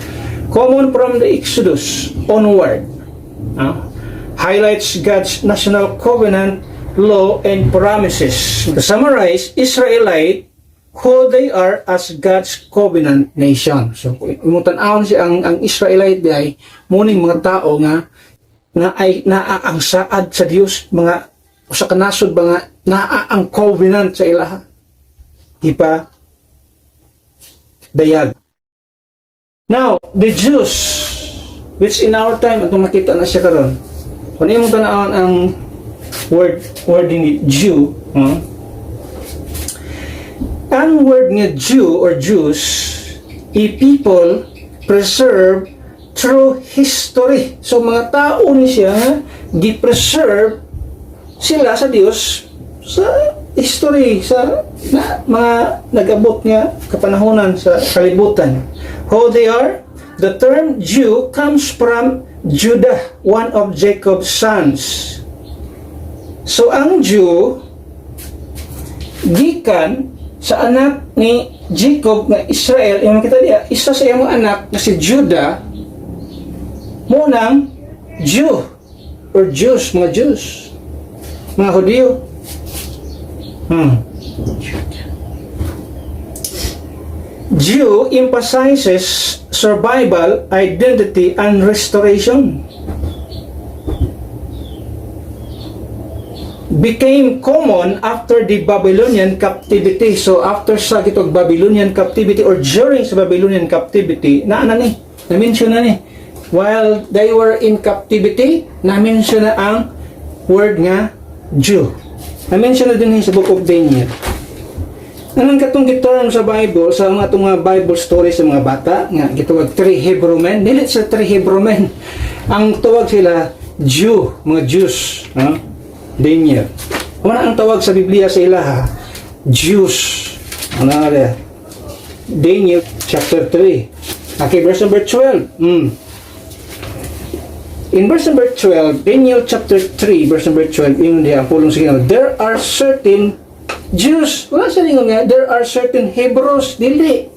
Common from the Exodus onward. Highlights God's national covenant, law, and promises. To summarize, Israelite, who they are as God's covenant nation. So, imutan-awon siya ang Israelite ay muning mga tao nga na ay naaangsaad sa Dios, mga sa kanasod mga naaang covenant sa ilaha. Ipa dayag. Now, the Jews, which in our time, atong makita na siya karon. Kung imong tan-awon ang wording Jew, ang word nga Jew or Jews, a people preserved through history. So mga tao ni siya, gi-preserve sila sa Dios sa history, sa mga nag-abot nga kapanahonan sa kalibutan. Who they are? The term Jew comes from Judah, one of Jacob's sons. So ang Jew, gikan sa anak ni Jacob nga Israel. Yung makita diya, isa sa iyang anak na si Judah, munang Jew or Jews, mga Jews, mga Hudyo. Jew emphasizes survival, identity, and restoration. Became common after the Babylonian captivity. So after sa gitog Babylonian captivity or during sa Babylonian captivity, na-mention na ni. While they were in captivity, na-mention na ang word nga Jew. Na-mention na din sa Book of Daniel. Anong katong giterm sa Bible, sa mga itong Bible story sa mga bata, nga gitawag 3 Hebrew men, nilit sa 3 Hebrew men. Ang tawag sila Jew, mga Jews. Daniel. Ano ang tawag sa Biblia sa ilaha? Jews. Ano nga? Daniel chapter 3. Okay, verse number 12. In verse number 12, Daniel chapter 3, verse number 12, yung diya, pulong sa Ginoo, there are certain Jews, wala siya ningon nga, there are certain Hebrews, dili.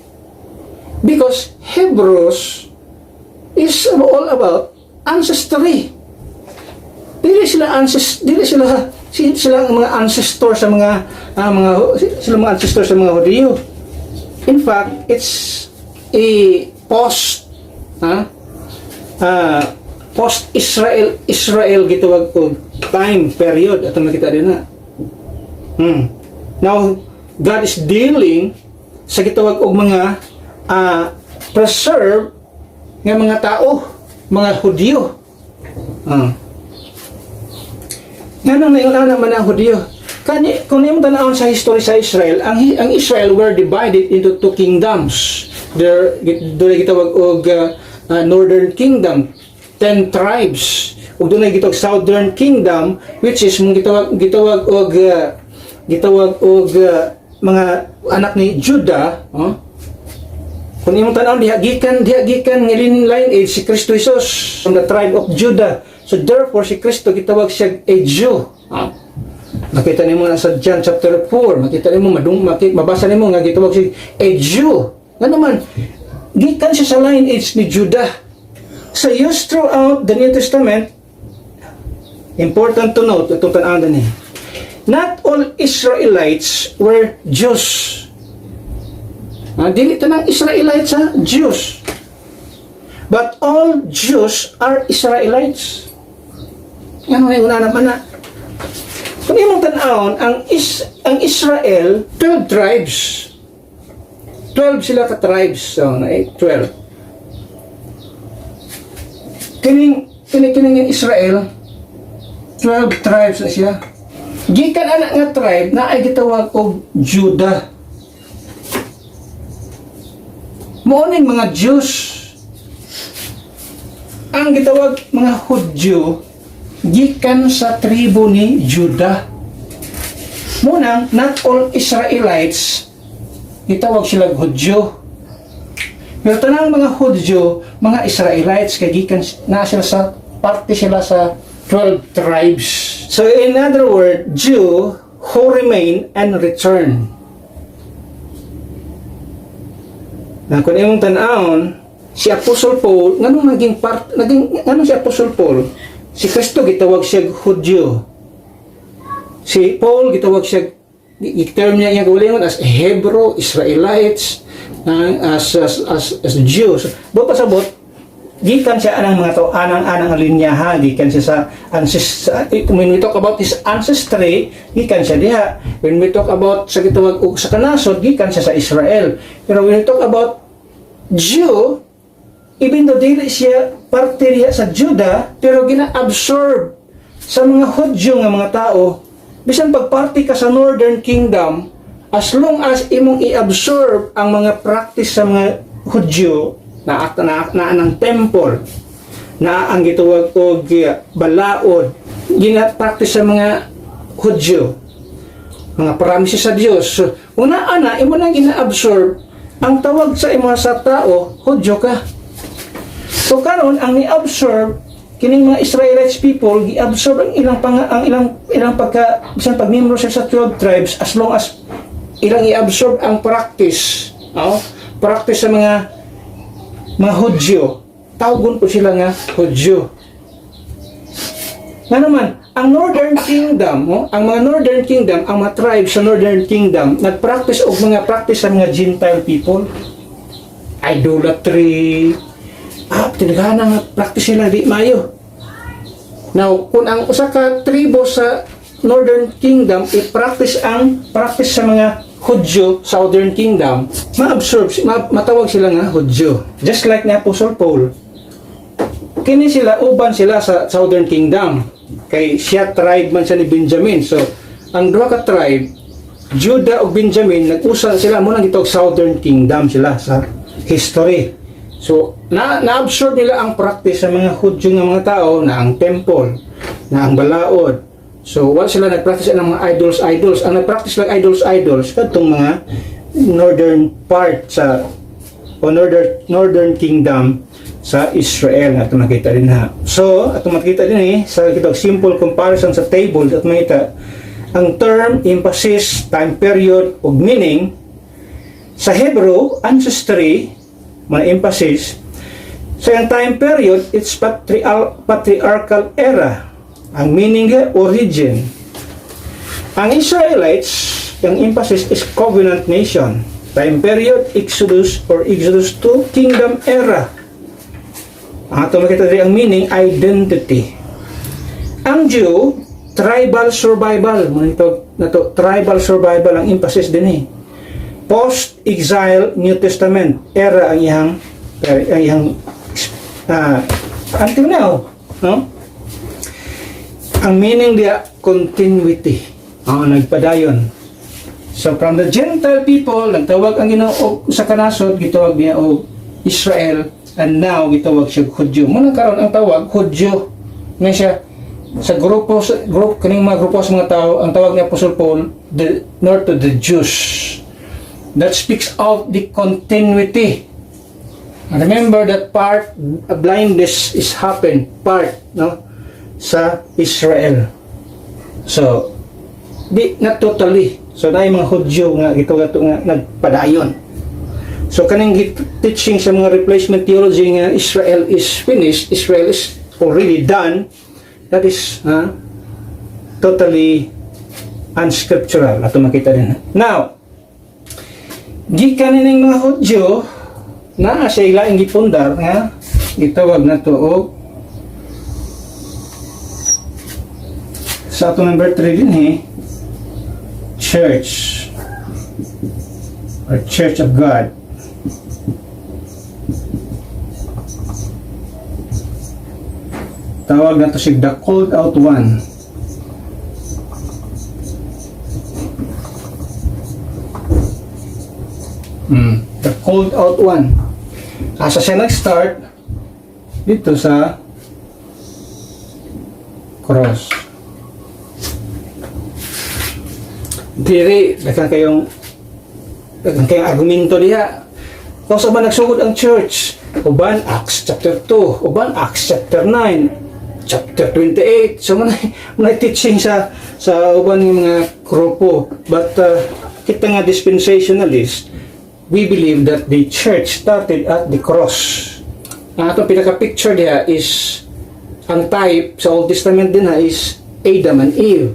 Because Hebrews is all about ancestry. Dili sila mga ancestor sa mga mga ancestor sa mga Hudyo. In fact, it's a post Israel gitawag og time period atong nakita din na. Now God is dealing sa gitawag og mga preserve nga mga tao, mga Hudyo. Ganun na yung naman ang Hudyo. Kung yung tanawon sa history sa Israel, ang Israel were divided into two kingdoms. There gitawag og northern kingdom, 10 tribes. Ug dunay gitawag southern kingdom, which is mong gitawag og mga anak ni Judah. Kung imong tan-awon diha gikan ngilin lineage si Kristo Jesus from the tribe of Judah. So therefore si Kristo gitawag siya a Jew. Makita nimo na sa John chapter 4, makita nimo mabasa nimo nga gitawag siya a Jew. Nga naman gikan siya sa lineage ni Judah. So used throughout the New Testament, important to note itong tan-awon ni. Not all Israelites were Jews. Dili tanang Israelites sa Jews. But all Jews are Israelites. Ano yung una naman na? Kung imong tan-awon, ang Israel, 12 tribes. 12 sila ka tribes. So, 12. Kining Israel, 12 tribes na siya. Gikan anak nga tribe na ay gitawag og Judah. Mooning mga Jews. Ang gitawag mga Hudyo gikan sa tribo ni Judah. Munang not all Israelites gitawag sila Hudyo. Pero tanang mga Hudyo, mga Israelites kay gikan na sila sa parte sila sa 12 tribes. So in other words, Jew who remain and return. Na kung imong tan-awon, si Apostle Paul, nganong nganong si Apostle Paul? Si Kristo gitawag siya Hudyo. Si Paul gitawag siya, i-term niya iyang kaulingon as Hebrew, Israelites, as Jews. Pasabot, gikan siya anang mga to, anang linyaha, gikan siya sa when we talk about his ancestry, gikan siya diha. When we talk about sa gitawag sa kanasod, gikan siya sa Israel. Pero when we talk about Jew, even though dili siya parte diha sa Judah, pero gina-absorb sa mga Hudyo nga mga tao, bisan pagparti ka sa Northern Kingdom, as long as imong i-absorb ang mga practice sa mga Hudyo, na ng temple, na ang gitawag og balaod, gina-practice sa mga Hudyo, mga promises sa Dios. So, una-ana, imo nang gina-absorb ang tawag sa imo sa tao, Hudyo ka. So karon ang ni-absorb kining mga Israelites people, gi-absorb ang ilang pagka bisan pagmembro sa 12 tribes, as long as ilang i-absorb ang practice, practice sa mga Hudyo, tawgon po sila nga Hudyo. Nga naman, ang Northern Kingdom, ang mga Northern Kingdom, ang mga tribes sa Northern Kingdom, nag-practice og mga practice sa mga Gentile people. Idolatry, tinagana nga practice sila di mayo. Now, kung ang usa ka tribo sa Northern Kingdom i-practice sa mga Hudyo, Southern Kingdom, ma-absorb, matawag sila nga Hudyo. Just like ni Apostle Paul. Kini sila, uban sila sa Southern Kingdom. Kay siya tribe man siya ni Benjamin. So, ang duha ka tribe, Judah o Benjamin, nag-usa sila, muna gitawag Southern Kingdom sila sa history. So, na-absorb nila ang practice sa mga Hudyo nga mga tao, na ang temple, na ang balaod. So, wala sila nag-practice ng mga idols. Ang nag-practice lang idols, katong mga northern part sa, o northern kingdom, sa Israel na ito makita din ha. So, ito makita din sa kitang simple comparison sa table at makita ang term, emphasis, time period, ug meaning sa Hebrew, ancestry, mga emphasis, sa yung time period, it's patriarchal era. Ang meaning niya, origin. Ang Israelites, yung emphasis is covenant nation. Time period, Exodus or Exodus to kingdom era. Ang ito makita rin ang meaning, identity. Ang Jew, tribal survival. Tribal survival ang emphasis din Post-exile New Testament era ang iyang until now, no? Ang meaning dia continuity. Nagpadayon. So from the Gentile people, nagtawag ang Ginoo sa kanasod, gitawag niya og Israel, and now gitawag siya Hudyo. Muna karon ang tawag Hudyo. Nga siya sa kaning mga grupo sa mga tao, ang tawag ni Apostle Paul, the north to the Jews. That speaks of the continuity. Remember that part, a blindness is happened, sa Israel. So, not totally. So, na mga Hudyo nga, ito nga nagpadayon. So, kaning teaching sa mga replacement theology nga Israel is finished, Israel is already done, that is totally unscriptural. Ato makita din. Now, gikan ning mga Hudyo, na sa ilaing gipundar nga gitawag na to og sa ato number 3 din church or Church of God. Tawag na to si the called out one. The called out one. Asa siya nag-start dito sa cross. Diri, daghang kayong argumento diha. Kung sa ba nagsugod ang church, uban Acts chapter 2, uban Acts chapter 9, chapter 28. So muna teaching sa uban ng mga grupo. But kita nga dispensationalist, we believe that the church started at the cross. Ang atong pinaka-picture diha is, ang type sa Old Testament din is Adam and Eve.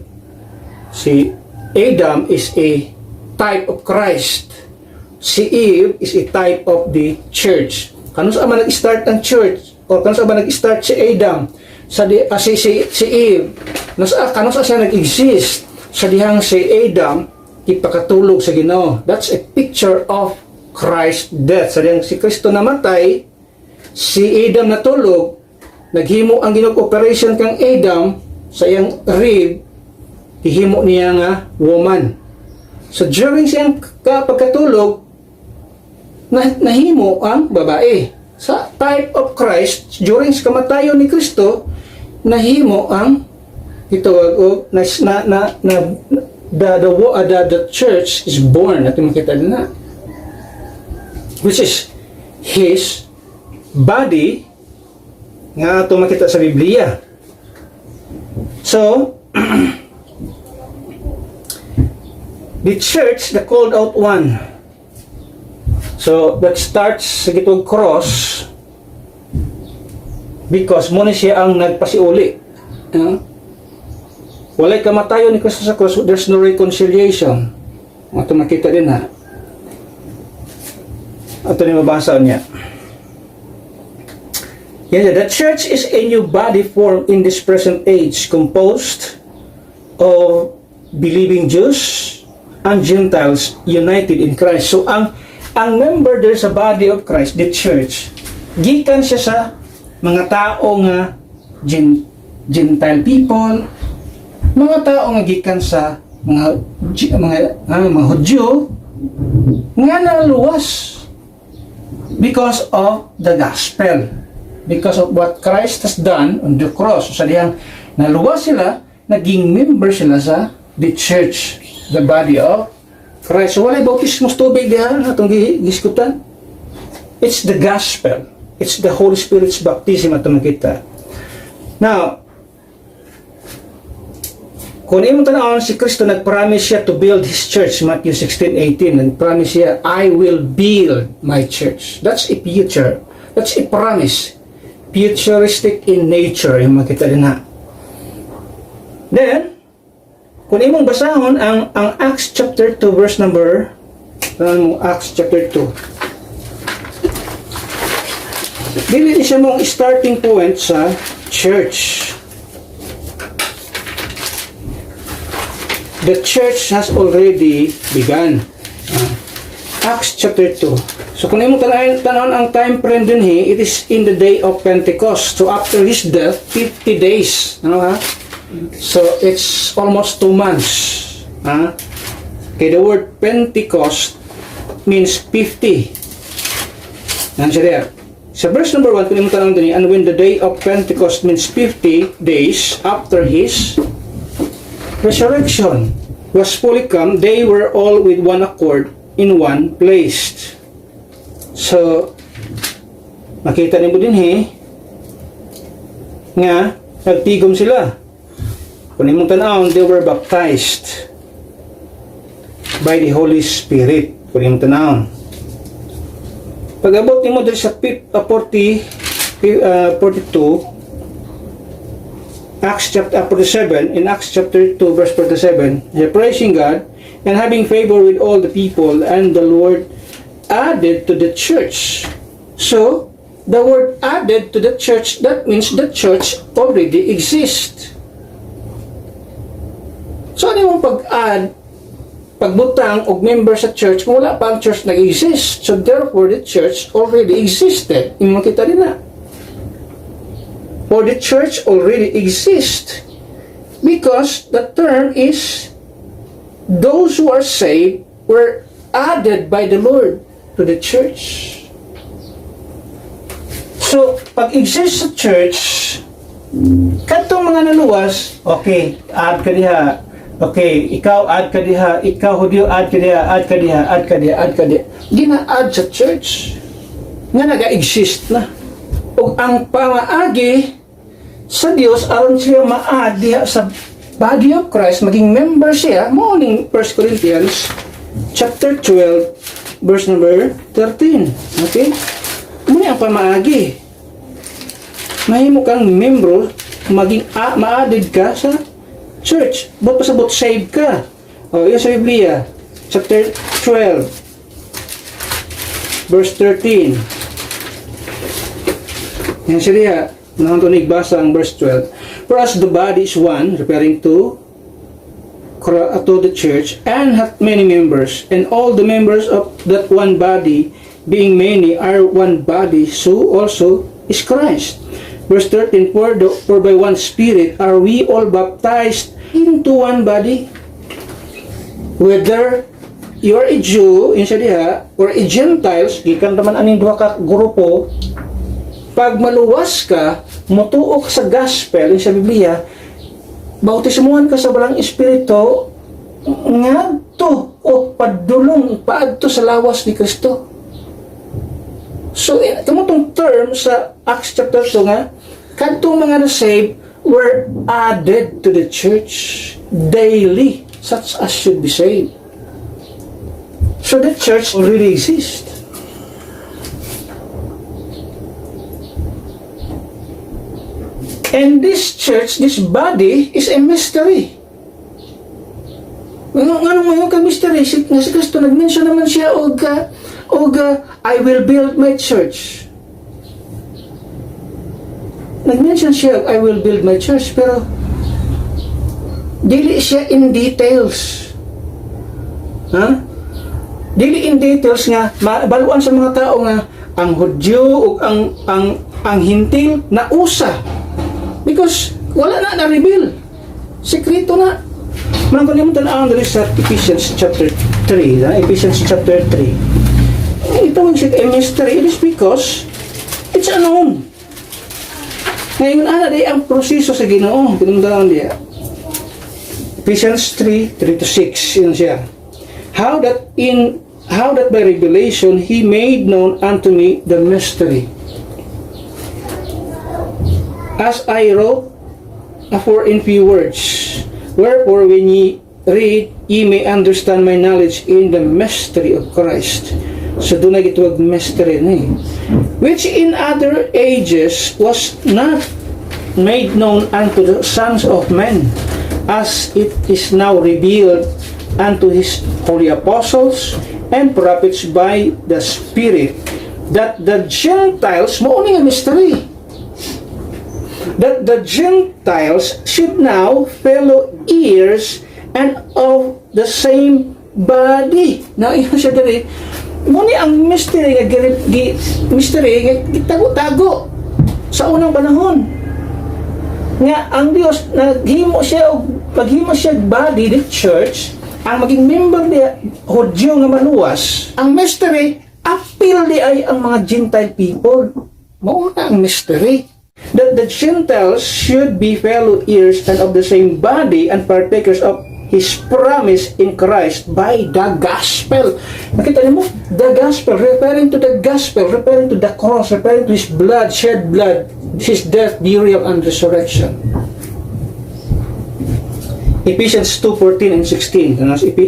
Si Adam is a type of Christ. Si Eve is a type of the church. Kano sa man nag-start ang church? O kano sa man nag-start si Adam? Si Eve. Kano sa siya nag-exist? Sa dihang si Adam, ipakatulog sa Ginoo. That's a picture of Christ death. Sa diyang si Kristo namatay, si Adam natulog, naghimo ang Ginoo operation kang Adam sa iyang rib, ihimo niya nga woman. So during siyang pagkatulog, nahimo ang babae. Sa type of Christ, during sa kamatayon ni Kristo, nahimo ang itawag o the church is born. At makita din na, which is His body nga ito makita sa Biblia. So, the church, the called out one. So, that starts sa gitong cross because muna siya ang nagpasiuli. Walay kamatayon ni Kristo sa cross, there's no reconciliation. Ito makita din ha. Ito na mabasa niya. The church is a new body formed in this present age, composed of believing Jews and Gentiles united in Christ. So, ang member there sa body of Christ, the church, gikan siya sa mga tao nga Gentile people, mga tao nga gikan sa mga Hudyo nga naluwas because of the gospel, because of what Christ has done on the cross. So, sa diyang naluwas sila, naging member sila sa the church, the body of Christ. So, walay bautismos tubig diha atong giskutan. It's the gospel. It's the Holy Spirit's baptism at makita. Now, kung imo tanawon si Kristo nag-promise siya to build His church, Matthew 16:18, nag-promise siya, I will build my church. That's a future. That's a promise. Futuristic in nature, yung makita din ha. Then, kung imong basahon ang Acts chapter 2 verse number Acts chapter 2. Dili siya mong starting point sa church. The church has already begun. Acts chapter 2. So kung imong tanawon ang time frame din it is in the day of Pentecost. So after his death, 50 days. Ano ha? So it's almost 2 months. Okay, the word Pentecost means 50. Yan siya there. Sa verse number 1, kung imong tanawon din, and when the day of Pentecost means 50 days after his resurrection was fully come, they were all with one accord in one place. So, makita niyo din nga, nagtigom sila. Kung imong tanawon, they were baptized by the Holy Spirit. Kung imong tanawon. Pag-abot nimo diri sa 42, Acts chapter 47, in Acts chapter 2 verse 47, they're praising God and having favor with all the people, and the Lord added to the church. So, the word added to the church, that means the church already exists. So, ano yung pag-add, pagbutang og member sa church kung wala pa ang church nag-exist? So, therefore, the church already existed. Yung makita rin na. For the church already exists. Because the term is, those who are saved were added by the Lord to the church. So, pag-exist sa church, katong mga naluwas, okay, add ka diha. Okay, ikaw add ka diha, ikaw Hudyo add ka diha, add ka diha, add ka diha, add ka diha. Gina-add sa church. Nga naga-exist na. O ang pamaagi sa Dios aron siya ma-add diha sa body of Christ, maging member siya, morning 1 Corinthians chapter 12 verse number 13. Okay? Muna ang pamaagi. Mahimo kang membro, maging ma-added ka sa church. Ba't pasabot saved ka? O, yun sa Biblia, chapter 12 verse 13. Yan siya, naman ito nagbasa ang verse 12. For as the body is one, referring to the church, and hath many members, and all the members of that one body, being many, are one body, so also is Christ. Verse 13, for by one Spirit are we all baptized into one body, whether you are a Jew, or a Gentiles, gikan naman aning duha ka grupo, pag maluwas ka, mutuok sa gospel, sa Biblia, bautismuhan ka sa balang Espiritu, ngadto o padulong, paadto sa lawas ni Kristo. So, kamutong term sa Acts chapter 2 nga, kadtong mga na-saved were added to the church daily, such as should be saved. So the church already exists. And this church, this body, is a mystery. Anong ka mystery? Si Kristo, nag-mention naman siya, I will build my church. Nag-mention siya, I will build my church, pero dili siya in details. Dili in details nga, baluan sa mga tao nga, ang Hudyo o ang Hintil na usa. Because wala na na-reveal. Sekreto na. Manang kalimutan ang dali sa Ephesians chapter 3. Ephesians chapter 3. Itawag siya a mystery. It is because it's unknown. Ngayon, day ang proseso sa Ginoo. Kalimutan niya. Ephesians 3:3-6. Yun siya. How that by revelation He made known unto me the mystery as I wrote afore in few words. Wherefore, when ye read, ye may understand my knowledge in the mystery of Christ. So doon na gitawag mystery na eh. Which in other ages was not made known unto the sons of men, as it is now revealed unto his holy apostles and prophets by the Spirit, that the Gentiles, mauni nga mystery, that the Gentiles should now fellow heirs and of the same body. Now, yun siya dali, muni ang mystery nga gitago-tago sa unang panahon. Nga ang Dios naghimo siya body, the church, ang maging member niya Hudyo nga maluwas. Ang mystery appeal di ay ang mga Gentile people. Mao na ang mystery, that the Gentiles should be fellow heirs and of the same body and partakers of His promise in Christ by the gospel. Nakita niyo mo, the gospel, referring to the gospel, referring to the cross, referring to His blood, shed blood, His death, burial, and resurrection. Ephesians 2:14 and 16.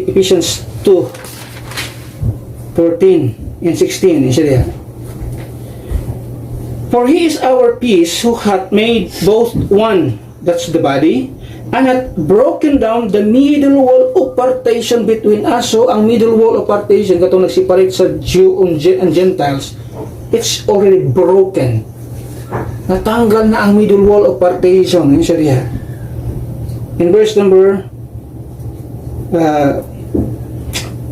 Ephesians 2:14 and 16. Isa diyan. For He is our peace, who hath made both one, that's the body, and hath broken down the middle wall of partition between us. So, ang middle wall of partition, katong nagseparate sa Jew and Gentiles, it's already broken. Natanggal na ang middle wall of partition. Yun siya diyan. In verse number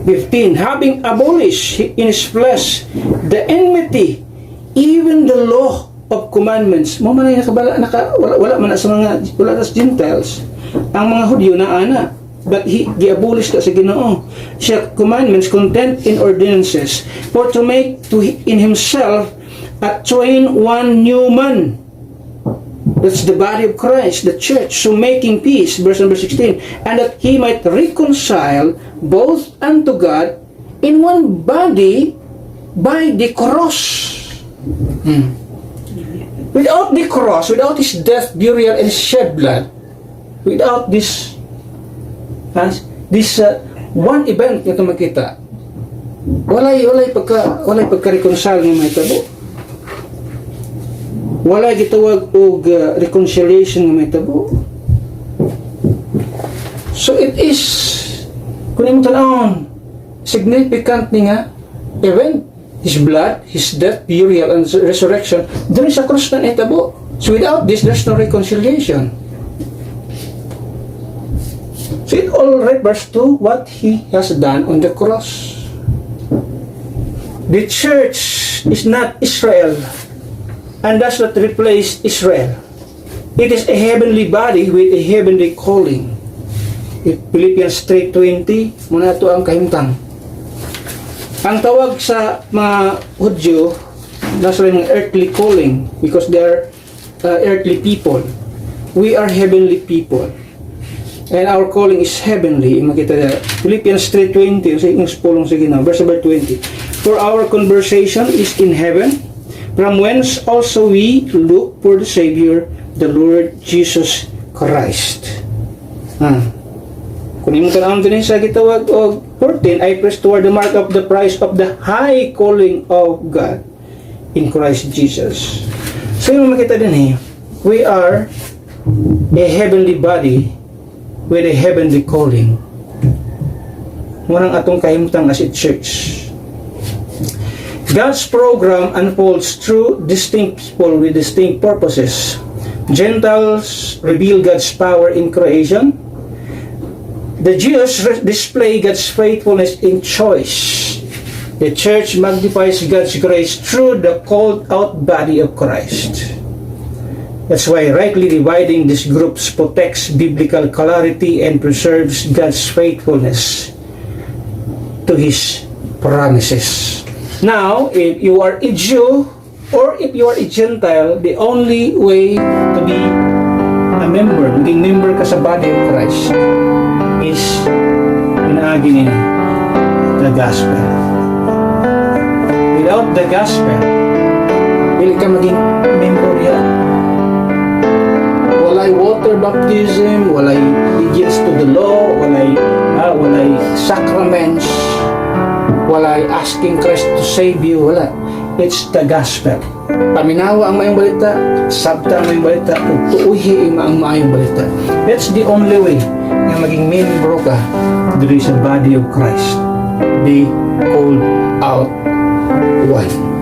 15, having abolished in His flesh the enmity, even the law of commandments. Mo man ay wala man sa mga wala sa Gentiles. Ang mga Hudyo na ana, but He gi-abolish ka sa Ginoo. Siya commandments content in ordinances, for to make in Himself a twain one new man. That's the body of Christ, the church. So making peace, verse number 16, and that He might reconcile both unto God in one body by the cross. Without the cross, without His death, burial, and shed blood, without this one event na makita, walay pagka-reconcile ng may tabo. Walay gitawag og reconciliation ng may tabo. So it is, kung imo tanawon, significant ni nga event. His blood, His death, burial, and resurrection, there is a cross na itabo. So without this, there's no reconciliation. So it all refers to what He has done on the cross. The church is not Israel, and does not replace Israel. It is a heavenly body with a heavenly calling. Philippians 3:20, muna ito ang kahimtang. Ang tawag sa mga Hudyo, nasa mga earthly calling, because they are earthly people. We are heavenly people. And our calling is heavenly. Makita na, Philippians 3:20, sa ikong pulong sa Ginoo, verse number 20. For our conversation is in heaven, from whence also we look for the Savior, the Lord Jesus Christ. Kung imo tanawon din sa gitawag og 14, I press toward the mark of the prize of the high calling of God in Christ Jesus. So yung makita din we are a heavenly body with a heavenly calling. Murang atong kahimtang as a church. God's program unfolds through distinct people with distinct purposes. Gentiles reveal God's power in creation. The Jews display God's faithfulness in choice. The church magnifies God's grace through the called out body of Christ. That's why rightly dividing these groups protects biblical clarity and preserves God's faithfulness to His promises. Now, if you are a Jew or if you are a Gentile, the only way to be a member, maging member ka sa body of Christ, is pinaagi ni the gospel. Without the gospel, hindi ka maging member yan. water baptism, walay obedience to the law, walay sacraments, walay asking Christ to save you, wala. It's the gospel. Paminawa ang mayong balita, sabta ang mayong balita, ug tuuhi ang mayong balita. That's the only way nga maging membro ka diri sa body of Christ. Be called out one.